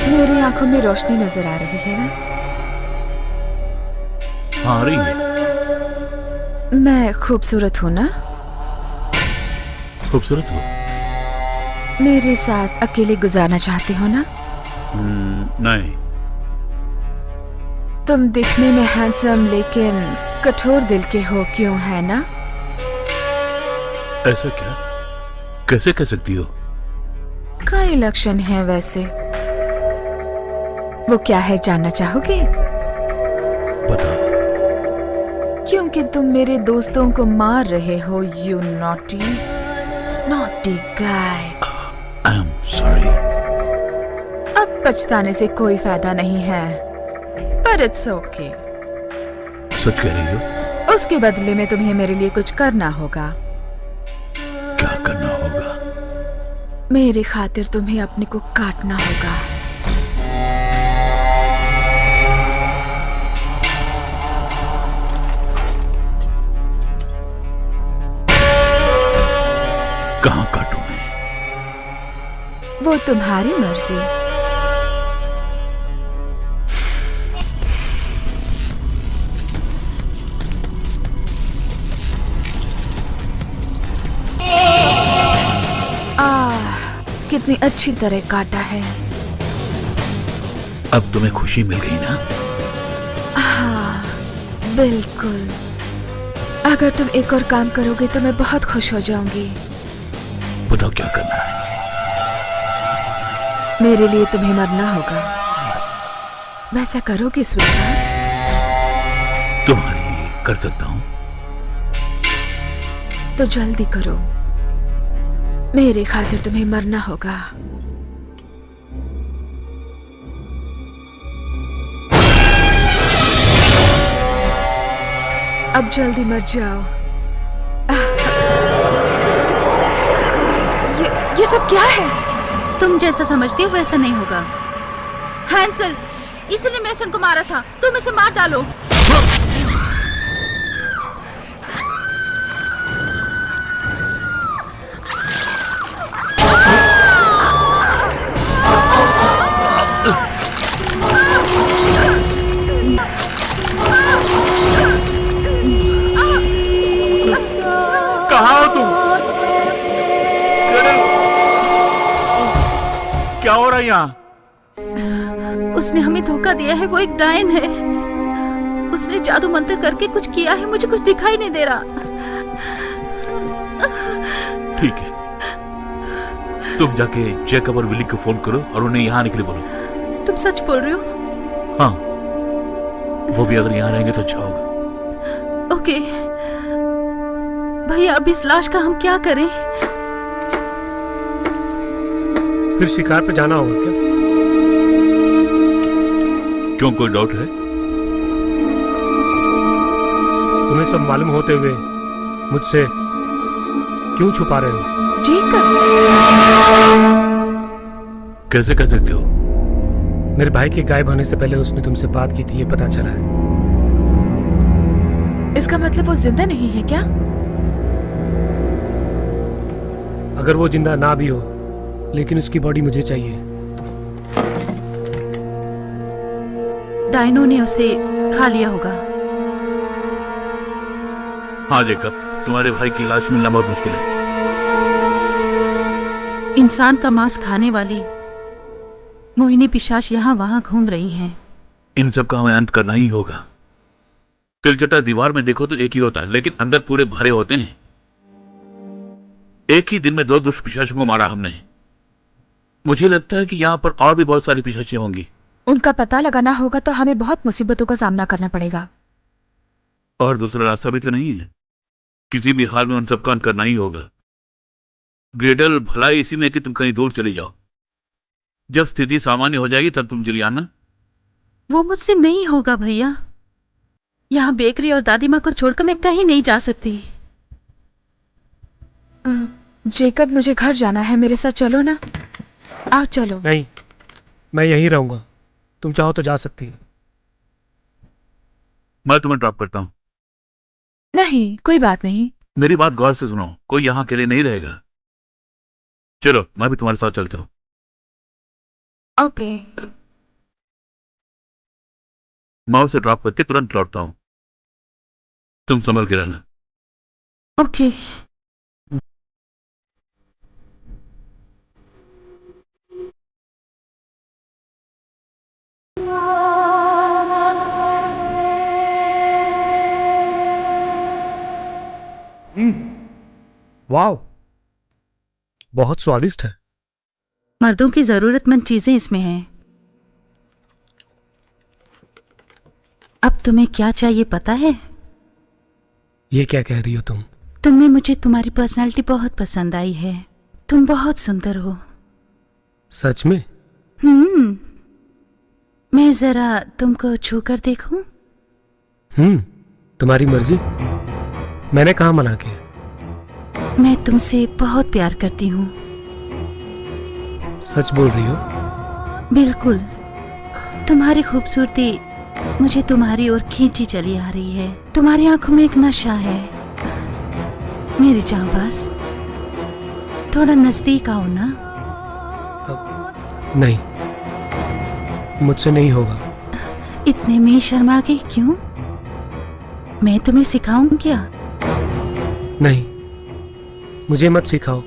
मेरी आंखों में रोशनी नजर आ रही है ना? हाँ, आ रही है। मैं खूबसूरत हूँ ना? खूबसूरत हो? मेरे साथ अकेले गुजारना चाहते हो ना? नहीं। तुम दिखने में हैंडसम लेकिन कठोर दिल के हो, क्यों है ना? ऐसा क्या? कैसे कह सकती हो? कई लक्षण हैं वैसे। वो क्या है जानना चाहोगे? बताओ। क्योंकि तुम मेरे दोस्तों को मार रहे हो, you naughty guy. I am sorry. अब पछताने से कोई फायदा नहीं है, पर इट्स ओके। सच कह रही हो? उसके बदले में तुम्हें मेरे लिए कुछ करना होगा। क्या करना होगा? मेरी खातिर तुम्हें अपने को काटना होगा। कहाँ काटूं मैं? वो तुम्हारी मर्जी। कितनी अच्छी तरह काटा है। अब तुम्हें खुशी मिल गई ना? हाँ, बिल्कुल। अगर तुम एक और काम करोगे तो मैं बहुत खुश हो जाऊंगी। बताओ क्या करना है? मेरे लिए तुम्हें मरना होगा। वैसा करोगे स्वीटहार्ट? तुम्हारे लिए कर सकता हूँ। तो जल्दी करो, मेरे खातिर तुम्हें मरना होगा। अब जल्दी मर जाओ। ये सब क्या है? तुम जैसा समझती हो वैसा नहीं होगा। हैंसल, इसलिए मैसन को मारा था, तुम इसे मार डालो। कहाँ हो तुम? क्या हो रहा है यहाँ? उसने हमें धोखा दिया है, वो एक डायन है। उसने जादू मंत्र करके कुछ किया है, मुझे कुछ दिखाई नहीं दे रहा। ठीक है, तुम जाके जैकब और विली को फोन करो और उन्हें यहाँ आने के लिए बोलो। तुम सच बोल रहे हो? हाँ, वो भी अगर यहाँ रहेंगे तो अच्छा होगा। ओके भैया, अब इस लाश का हम क्या करें? फिर शिकार पे जाना होगा क्या? क्यों, कोई डाउट है? तुम्हें सब मालूम होते हुए मुझसे क्यों छुपा रहे हो? जेकब, कैसे कह सकते हो? मेरे भाई के गायब होने से पहले उसने तुमसे बात की थी, ये पता चला है। इसका मतलब वो जिंदा नहीं है क्या? अगर वो जिंदा ना भी हो, लेकिन उसकी बॉडी मुझे चाहिए। डायनो ने उसे खा लिया होगा। हाँ जेकब, तुम्हारे भाई की लाश मिलना बहुत मुश्किल है। इंसान का मांस खाने वाली मोहिनी पिशाच यहाँ वहां घूम रही हैं। इन सब का हमें अंत करना ही होगा। तिलचटा दीवार में देखो तो एक ही होता है, लेकिन अंदर पूरे भरे होते हैं। एक ही दिन में 2 दुष्ट पिशाचों को मारा हमने। मुझे लगता है कि यहाँ पर और भी बहुत सारी पिशाचें होंगी। उनका पता लगाना होगा तो हमें बहुत मुसीबतों का सामना करना पड़ेगा। और दूसरा रास्ता भी तो नहीं है। किसी भी हाल में उन सबका अंत करना ही होगा। ग्रेडल, भलाई इसी में कि तुम कहीं दूर चली जाओ। जब स्थिति सामान्य हो जाएगी तब तुम चली आना। वो मुझसे नहीं होगा भैया। यहाँ बेकरी और दादी माँ को छोड़कर मैं कहीं नहीं जा सकती। जेकब, मुझे घर जाना है, मेरे साथ चलो ना। आओ चलो। नहीं, मैं यहीं रहूंगा। तुम चाहो तो जा सकती है। मैं तुम्हें ड्रॉप करता हूँ। नहीं, कोई बात नहीं। मेरी बात गौर से सुनो, कोई यहाँ अकेले नहीं रहेगा। चलो, मैं भी तुम्हारे साथ चलता हूँ। ओके। मैं उसे ड्रॉप करके तुरंत लौटता हूँ। तुम संभल के रहना। ओके। वाह, बहुत स्वादिष्ट है। मर्दों की जरूरतमंद चीजें इसमें हैं। अब तुम्हें क्या चाहिए पता है? ये क्या कह रही हो तुम? तुम्हें मुझे तुम्हारी पर्सनालिटी बहुत पसंद आई है। तुम बहुत सुंदर हो। सच में? मैं जरा तुमको छू कर देखूं? तुम्हारी मर्जी। मैंने कहाँ मना किया? मैं तुमसे बहुत प्यार करती हूँ। सच बोल रही हो? बिल्कुल। तुम्हारी खूबसूरती मुझे तुम्हारी ओर खींची चली आ रही है। तुम्हारी आंखों में एक नशा है। मेरी जांबाज, थोड़ा नजदीक आओ ना। नहीं, मुझसे नहीं होगा। इतने में शर्मा गई क्यों? मैं तुम्हें सिखाऊं क्या? नहीं, मुझे मत सिखाओ।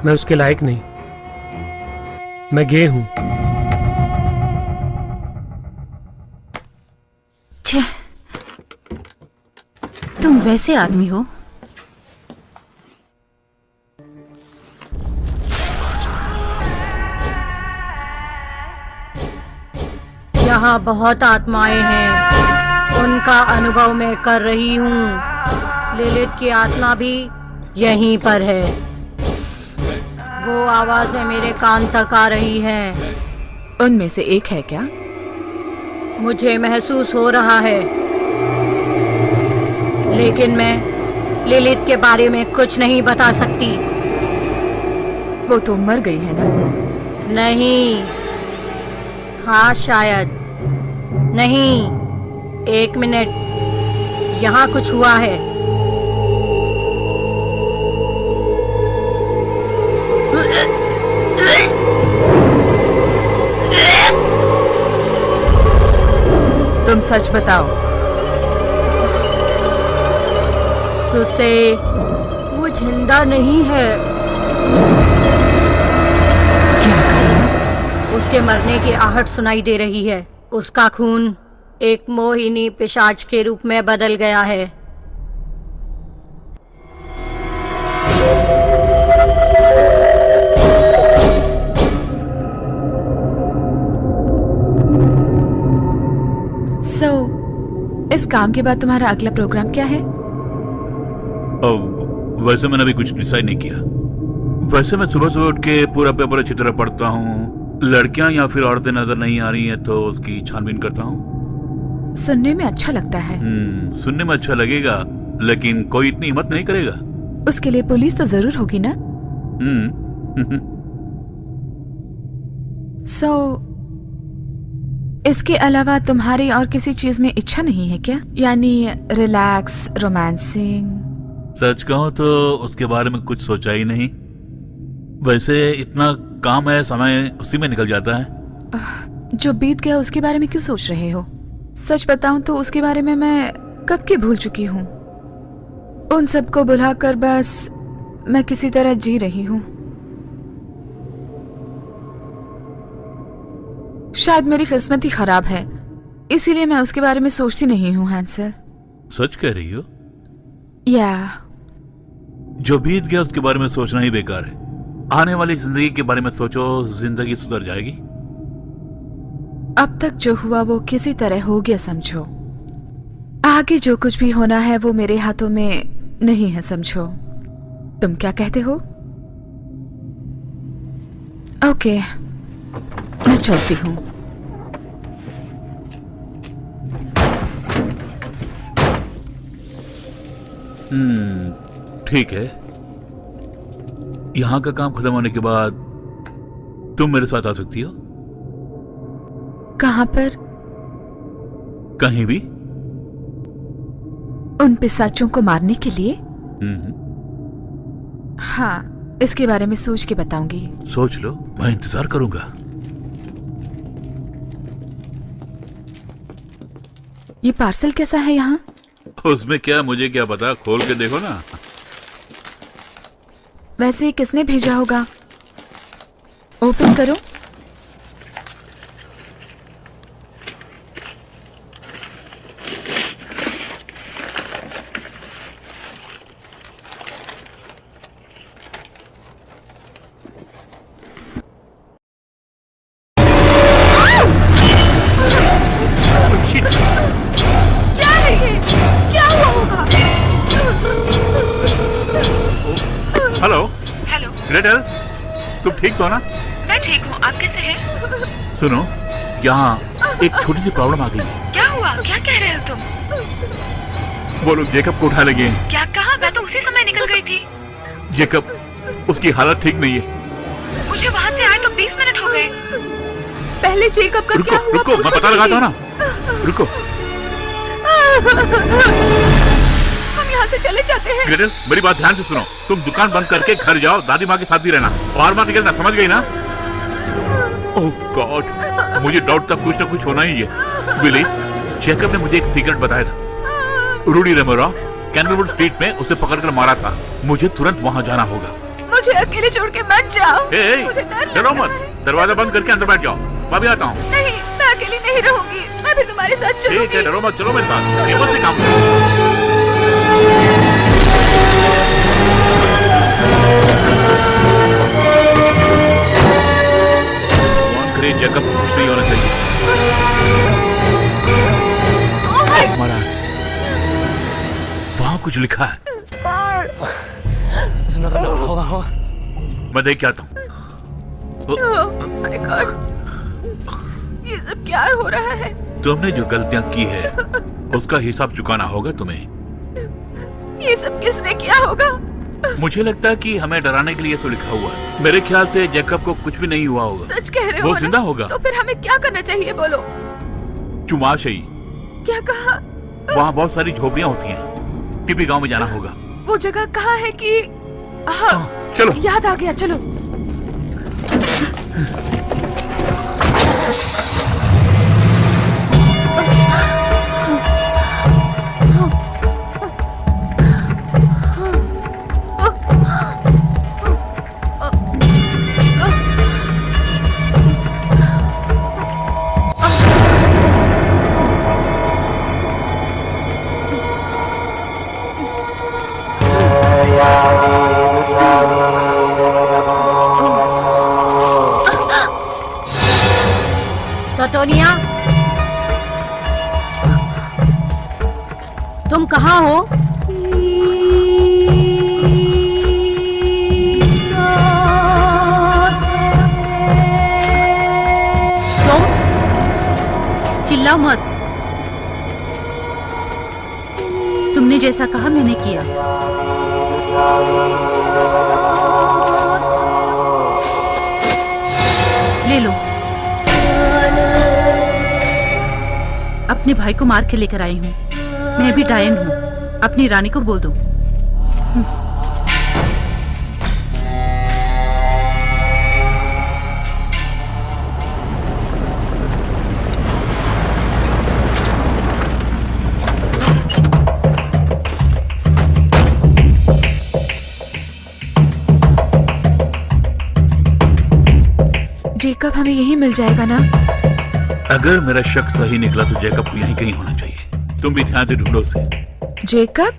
मैं उसके लायक नहीं। मैं गे हूं। छे, तुम वैसे आदमी हो? यहाँ बहुत आत्माएं हैं, उनका अनुभव मैं कर रही हूँ। लिलित की आत्मा भी यहीं पर है। वो आवाजें मेरे कान तक आ रही हैं। उनमें से एक है क्या? मुझे महसूस हो रहा है, लेकिन मैं लिलित के बारे में कुछ नहीं बता सकती। वो तो मर गई है ना? नहीं, हाँ शायद। नहीं, 1 मिनट, यहाँ कुछ हुआ है। तुम सच बताओ। सुसे, वो जिंदा नहीं है। क्या कहा? उसके मरने की आहट सुनाई दे रही है। उसका खून एक मोहिनी पिशाच के रूप में बदल गया है। इस काम के बाद तुम्हारा अगला प्रोग्राम क्या है? वैसे मैंने अभी कुछ डिसाइड नहीं किया। वैसे मैं सुबह सुबह उठ के पूरा पेपर अच्छी तरह पढ़ता हूँ। लड़कियां या फिर औरतें नजर नहीं आ रही हैं तो उसकी छानबीन करता हूँ। सुनने में अच्छा लगता है। सुनने में अच्छा लगेगा, लेकिन कोई इतनी हिम्मत नहीं करेगा। उसके लिए पुलिस तो जरूर होगी ना? इसके अलावा तुम्हारी और किसी चीज में इच्छा नहीं है क्या? यानी रिलैक्स, रोमांसिंग? सच कहूं तो उसके बारे में कुछ सोचा ही नहीं। वैसे इतना काम है, समय उसी में निकल जाता है। जो बीत गया उसके बारे में क्यों सोच रहे हो? सच बताऊं तो उसके बारे में मैं कब की भूल चुकी हूँ। उन सबको बुलाकर बस मैं किसी तरह जी रही हूँ। शायद मेरी किस्मत ही खराब है, इसीलिए मैं उसके बारे में सोचती नहीं हूँ हैंसल। सच कह रही हो? या जो बीत गया उसके बारे में सोचना ही बेकार है। आने वाली जिंदगी के बारे में सोचो, जिंदगी सुधर जाएगी। अब तक जो हुआ वो किसी तरह हो गया समझो। आगे जो कुछ भी होना है वो मेरे हाथों में नहीं है समझो। तुम क्या कहते हो? ओके, मैं चलती हूँ। ठीक है। यहाँ का काम खत्म होने के बाद तुम मेरे साथ आ सकती हो। कहाँ पर? कहीं भी। उन पिशाचों को मारने के लिए? हाँ, इसके बारे में सोच के बताऊंगी। सोच लो, मैं इंतजार करूंगा। ये पार्सल कैसा है यहाँ? उसमें क्या, मुझे क्या पता, खोल के देखो ना। वैसे किसने भेजा होगा? ओपन करो। क्या है ये? क्या हुआ होगा? हेलो हेलो, ग्रेटल, तुम ठीक तो ना? मैं ठीक हूँ, आप कैसे हैं? सुनो, यहाँ एक छोटी सी प्रॉब्लम आ गई है। क्या हुआ? क्या कह रहे हो तुम? वो लोग जेकब को उठा लगे हैं। क्या कहा? मैं तो उसी समय निकल गई थी। जेकब, उसकी हालत ठीक नहीं है। मुझे वहाँ से आए तो 20 मिनट हो गए। पहले जेकब का रुको क्या हुआ? रुको, मैं पता लगाता हूँ ना। रुको। हम यहाँ से चले जाते हैं। ग्रेटल, मेरी बात ध्यान से सुनो। तुम दुकान बंद करके घर जाओ, दादी माँ के साथ ही रहना, और मत निकलना, समझ गई ना? ओह गॉड, मुझे डाउट था कुछ ना कुछ होना ही है। विली, जेकब ने मुझे एक सीक्रेट बताया था। रूडी रेमोरा कैनवलवुड स्ट्रीट में उसे पकड़कर मारा था। मुझे तुरंत वहाँ जाना होगा। मुझे अकेले छोड़ के मत जाओ। मुझे डर डरो लग रहा मत, है। दरवाजा बंद करके अंदर बैठ जाओ, मैं भी आता हूँ। नहीं, मैं अकेली नहीं रहूंगी, मैं भी तुम्हारे साथ ठीक है, चलूंगी। डरो मत, चलो मेरे साथ, टेबल से काम करो। भगवान करे जेकब को कुछ नहीं होना चाहिए। हमारा वहाँ कुछ लिखा है। मैं देख के आता हूँ। माय गॉड, ये सब क्या हो रहा है? तुमने जो गलतियां की है उसका हिसाब चुकाना होगा तुम्हें। ये सब किसने किया होगा? मुझे लगता है कि हमें डराने के लिए ये सब लिखा हुआ है। मेरे ख्याल से जेकब को कुछ भी नहीं हुआ होगा। सच कह रहे हो वो ना? जिंदा होगा। तो फिर हमें क्या करना चाहिए, बोलो? चुमाशई। क्या कहा? वहाँ बहुत सारी झोपड़ियाँ होती हैं। टिपी गांव में जाना होगा। वो जगह कहाँ है कि? हाँ, चलो। याद आ गया, चलो। टोनिया, तुम कहाँ हो? तुम चिल्लाओ मत। तुमने जैसा कहा मैंने किया। ले लो। अपने भाई को मार के लेकर आई हूँ। मैं भी डायन हूँ। अपनी रानी को बोल दो। जेकब हमें यही मिल जाएगा ना? अगर मेरा शक सही निकला तो जैकब को यहीं कहीं होना चाहिए। तुम भी ध्यान से ढूंढो उसे। जेकब?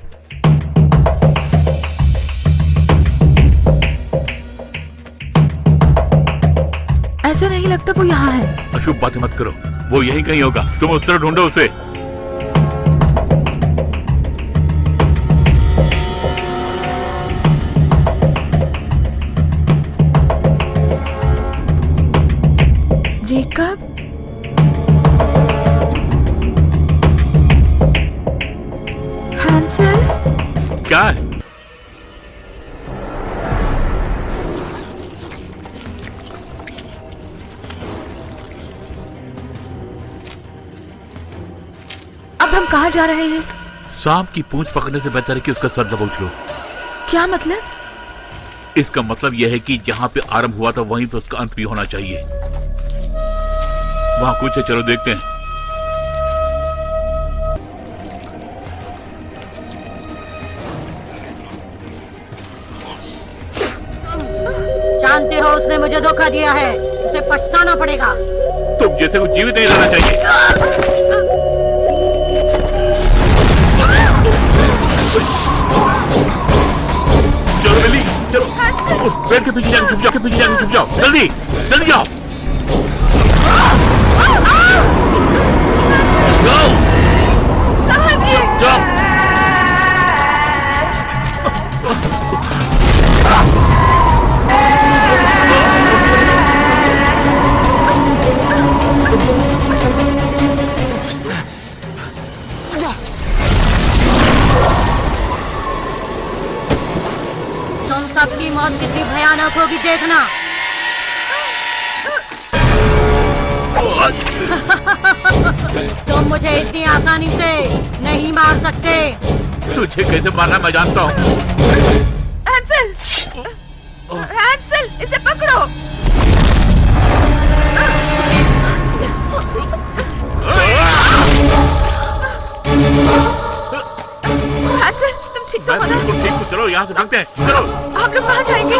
ऐसा नहीं लगता वो यहाँ है। अशुभ बातें मत करो, वो यहीं कहीं होगा। तुम उस तरह ढूंढो उसे। जेकब? हैंसल? क्या है? अब हम कहाँ जा रहे हैं? सांप की पूंछ पकड़ने से बेहतर है कि उसका सर दबोच लो। क्या मतलब? इसका मतलब यह है कि जहां पे आरंभ हुआ था वहीं पे उसका अंत भी होना चाहिए। वहां कुछ है, चलो देखते हैं। जानते हो उसने मुझे धोखा दिया है, उसे पछताना पड़ेगा। तुम जैसे को जीवित नहीं रहना चाहिए। चलो मिली, चलो उस पेड़ के पीछे जाके छुप जाओ, के पीछे जाके छुप जाओ। जल्दी जल्दी जाओ। जाओ जाओ। तुम सबकी मौत कितनी भयानक होगी देखना। तुम मुझे इतनी आसानी से नहीं मार सकते। तुझे कैसे मारना मैं जानता हूँ। हैंसल! हैंसल, इसे पकड़ो। हैंसल, तुम ठीक तो हो ना? बिल्कुल ठीक हूँ। चलो यहाँ से भागते हैं, चलो। आप लोग कहाँ जाएंगे?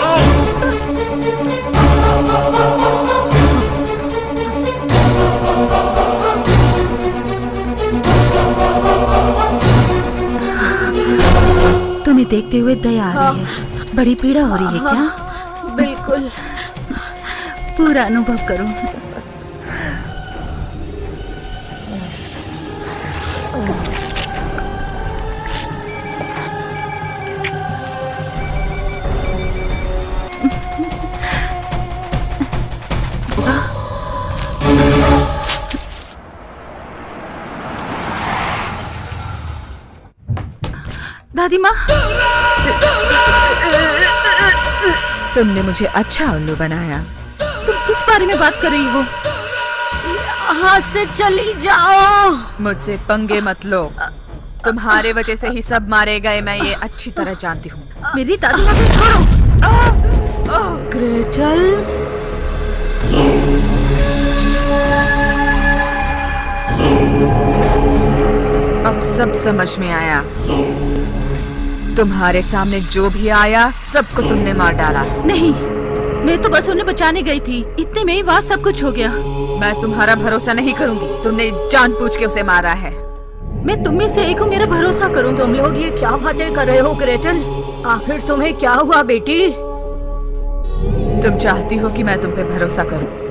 तुम्हें देखते हुए दया आ रही है। बड़ी पीड़ा हो रही है क्या? बिल्कुल। पूरा अनुभव करो। दादी माँ, तुमने मुझे अच्छा उल्लू बनाया। तुम किस बारे में बात कर रही हो? यहाँ से चली जाओ। मुझसे पंगे मत लो। तुम्हारे वजह से ही सब मारे गए, मैं ये अच्छी तरह जानती हूँ। मेरी दादी माँ को छोड़ो। ग्रेटल, अब सब समझ में आया। तुम्हारे सामने जो भी आया सबको तुमने मार डाला। नहीं, मैं तो बस उन्हें बचाने गई थी। इतने में ही वहाँ सब कुछ हो गया। मैं तुम्हारा भरोसा नहीं करूंगी। तुमने जानबूझ के उसे मारा है। मैं तुम में से एक हूँ, मेरा भरोसा करो। तुम लोग ये क्या बातें कर रहे हो ग्रेटल? आखिर तुम्हें क्या हुआ बेटी? तुम चाहती हो कि मैं तुम पे भरोसा करूं?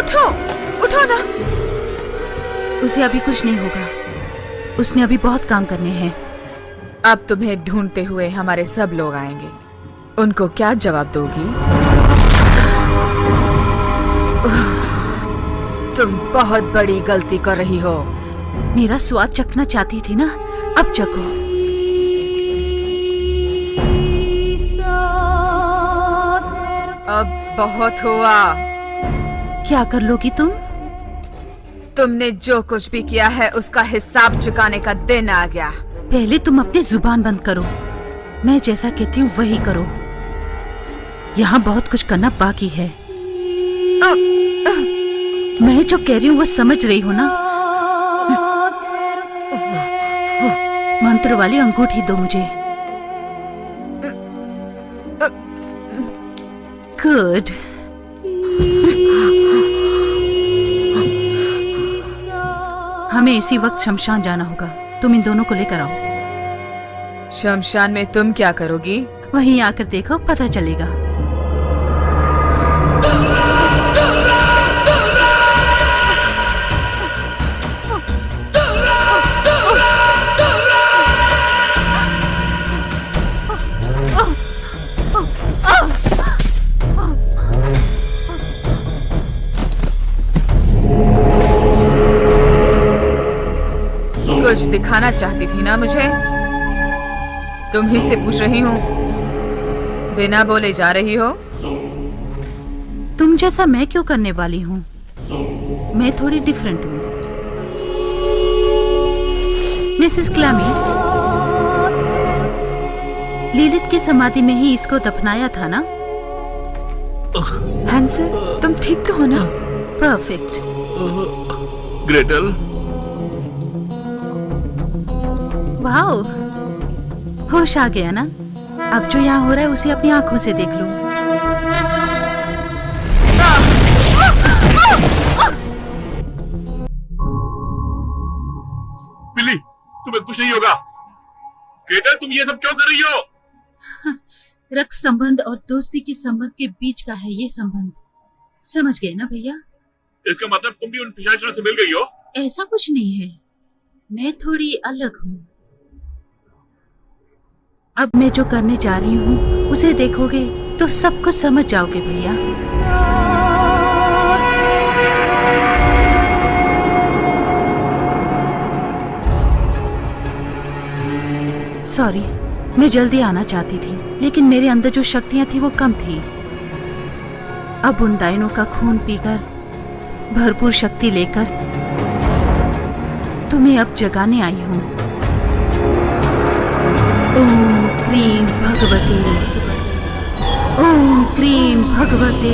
उठो, उठो ना। उसे अभी कुछ नहीं होगा। उसने अभी बहुत काम करने हैं। अब तुम्हें ढूंढते हुए हमारे सब लोग आएंगे। उनको क्या जवाब दोगी? तुम बहुत बड़ी गलती कर रही हो। मेरा स्वाद चखना चाहती थी ना, अब चखो। अब बहुत हुआ। क्या कर लोगी तुम? तुमने जो कुछ भी किया है उसका हिसाब चुकाने का दिन आ गया। पहले तुम अपनी जुबान बंद करो। मैं जैसा कहती हूँ वही करो। यहाँ बहुत कुछ करना बाकी है। मैं जो कह रही हूँ वो समझ रही हो ना? मंत्र वाली अंगूठी दो मुझे। गुड। हमें इसी वक्त शमशान जाना होगा। तुम इन दोनों को लेकर आओ। शमशान में तुम क्या करोगी? वहीं आकर देखो, पता चलेगा। कुछ दिखाना चाहती थी ना मुझे? तुम ही से पूछ रही हूँ। बिना बोले जा रही हो? तुम जैसा मैं क्यों करने वाली हूँ? मैं थोड़ी डिफरेंट हूँ। मिसेस क्लामी, लिलित की समाधि में ही इसको दफनाया था ना? हैंसल, तुम ठीक तो हो ना? परफेक्ट। ग्रेटल, वाओ, होश आ गया ना? अब जो यहाँ हो रहा है उसे अपनी आंखों से देख लो। बिली, तुम्हें कुछ नहीं होगा। ग्रेटल, तुम ये सब क्यों कर रही हो? रक्त संबंध और दोस्ती के संबंध के बीच का है ये संबंध। समझ गए ना भैया? इसका मतलब तुम भी उन पिशाचों से मिल गई हो? ऐसा कुछ नहीं है, मैं थोड़ी अलग हूँ। अब मैं जो करने जा रही हूँ उसे देखोगे तो सब कुछ समझ जाओगे भैया। सॉरी, मैं जल्दी आना चाहती थी, लेकिन मेरे अंदर जो शक्तियां थी वो कम थी। अब उन डायनों का खून पीकर, भरपूर शक्ति लेकर तुम्हें अब जगाने आई हूँ। ओम क्रीम भगवते, ओम क्रीम भगवते,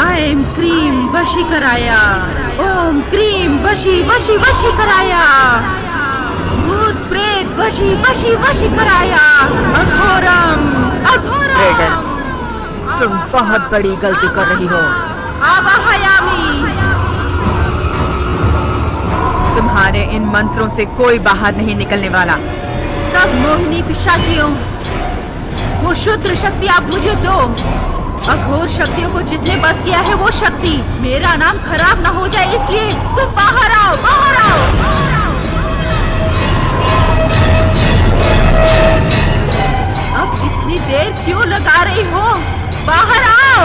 आई एम क्रीम वशीकराया, ओम क्रीम वशी वशी वशीकराया, भूत प्रेत वशी वशी वशीकराया, अघोरम अघोरम। तुम बहुत बड़ी गलती कर रही हो। आवाहयामी। तुम्हारे इन मंत्रों से कोई बाहर नहीं निकलने वाला। सब मोहिनी पिशाचियों, वो शुद्र शक्ति आप मुझे दो। अघोर शक्तियों को जिसने बस किया है वो शक्ति, मेरा नाम खराब ना हो जाए इसलिए तुम बाहर आओ, बाहर आओ। अब इतनी देर क्यों लगा रही हो? बाहर आओ।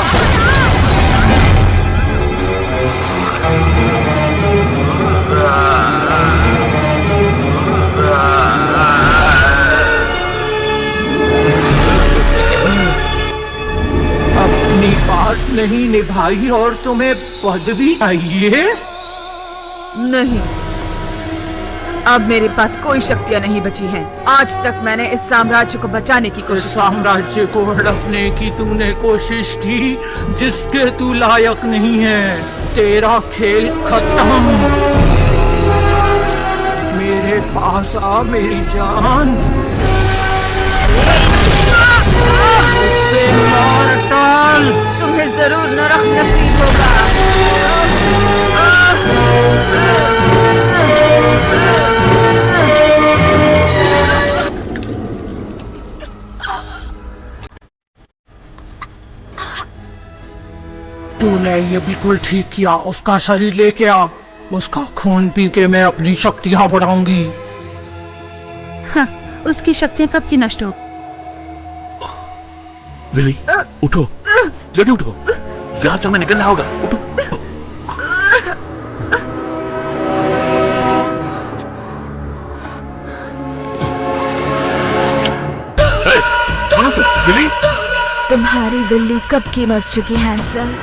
अपनी बात नहीं निभाई और तुम्हें पदवी चाहिए? नहीं, अब मेरे पास कोई शक्तियां नहीं बची हैं। आज तक मैंने इस साम्राज्य को बचाने की इस कोशिश की। साम्राज्य को हड़पने की तूने कोशिश की जिसके तू लायक नहीं है। तेरा खेल खत्म। मेरे पास आ मेरी जान, मुझसे मार डाल। तुम्हें जरूर नरक नसीब होगा। तूने ये बिल्कुल ठीक किया। उसका शरीर लेके आ, उसका खून पी के मैं अपनी शक्तियां बढ़ाऊंगी। हाँ, उसकी शक्तियां कब की नष्ट हो। लिली, उठो, जल्दी उठो, यहाँ से हमें निकलना होगा। उठो। लिली, तुम्हारी बिल्ली कब की मर चुकी है हैंसल।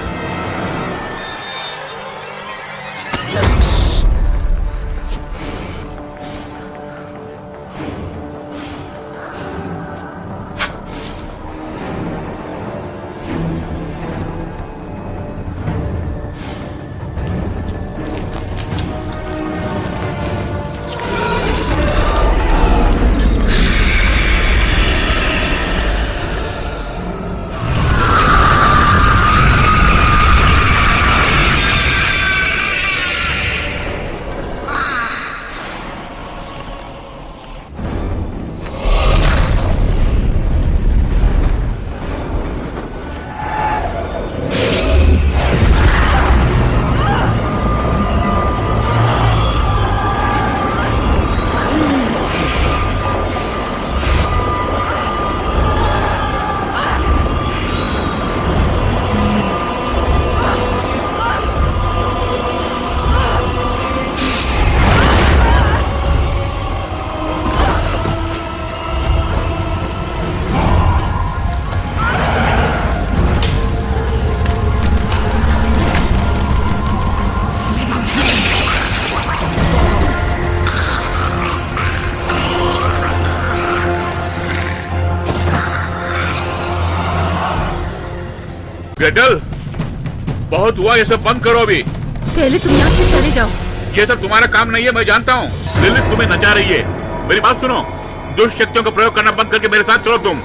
ग्रेटल, बहुत हुआ, ये सब बंद करो अभी। पहले तुम यहाँ से चले जाओ। ये सब तुम्हारा काम नहीं है, मैं जानता हूँ। लिलिथ तुम्हें नचा रही है। मेरी बात सुनो, दुष्ट शक्तियों का प्रयोग करना बंद करके मेरे साथ चलो तुम।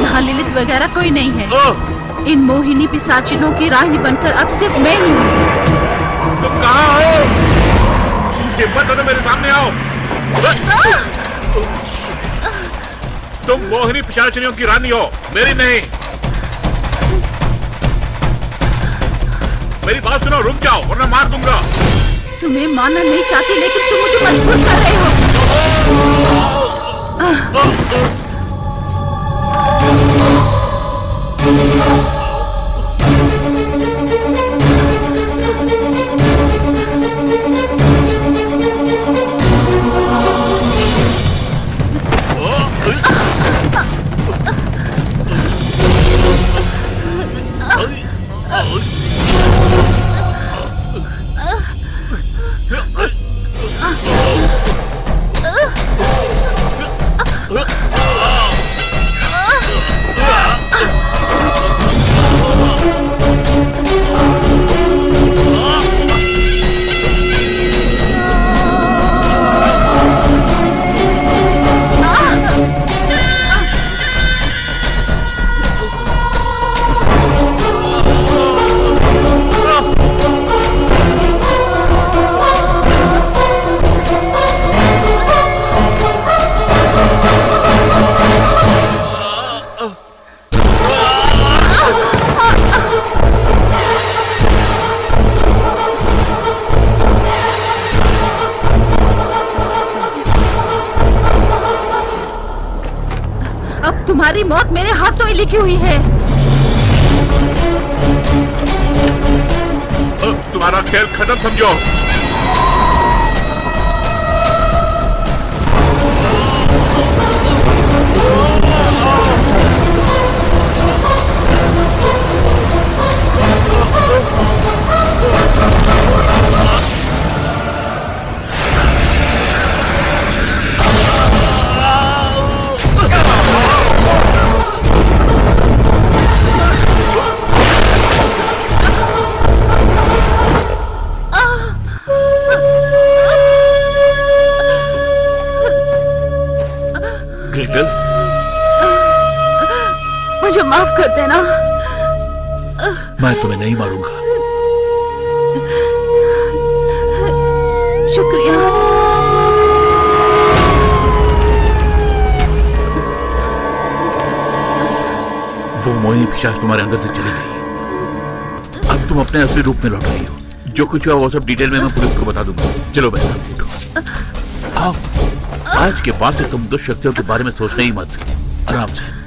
यहाँ लिलिथ वगैरह कोई नहीं है। इन मोहिनी पिशाचिनों की रानी बनकर अब सिर्फ मैं ही हूँ। तुम कहाँ हो? हिम्मत हो तो मेरे सामने आओ। तुम मोहिनी पिशाचिनियों की रानी हो, मेरी नहीं। मेरी बात सुनो, रुक जाओ वरना मार दूंगा। तुम्हें मानना नहीं चाहती, लेकिन तुम मुझे मजबूर कर रहे हो। तुम्हारी मौत मेरे हाथों ही लिखी हुई है। तुम्हारा खेल खत्म समझो। ग्रेटल, मुझे माफ कर देना। मैं तुम्हें नहीं मारूंगा। शुक्रिया। वो मोहिनी पिशाच तुम्हारे अंदर से चली गई। अब तुम अपने असली रूप में लौट रही हो। जो कुछ हुआ वो सब डिटेल में मैं पुलिस को बता दूंगा। चलो बहना, उठो। आओ, आज के बाद से तुम दुष्ट शक्तियों के बारे में सोचना ही मत। आराम से।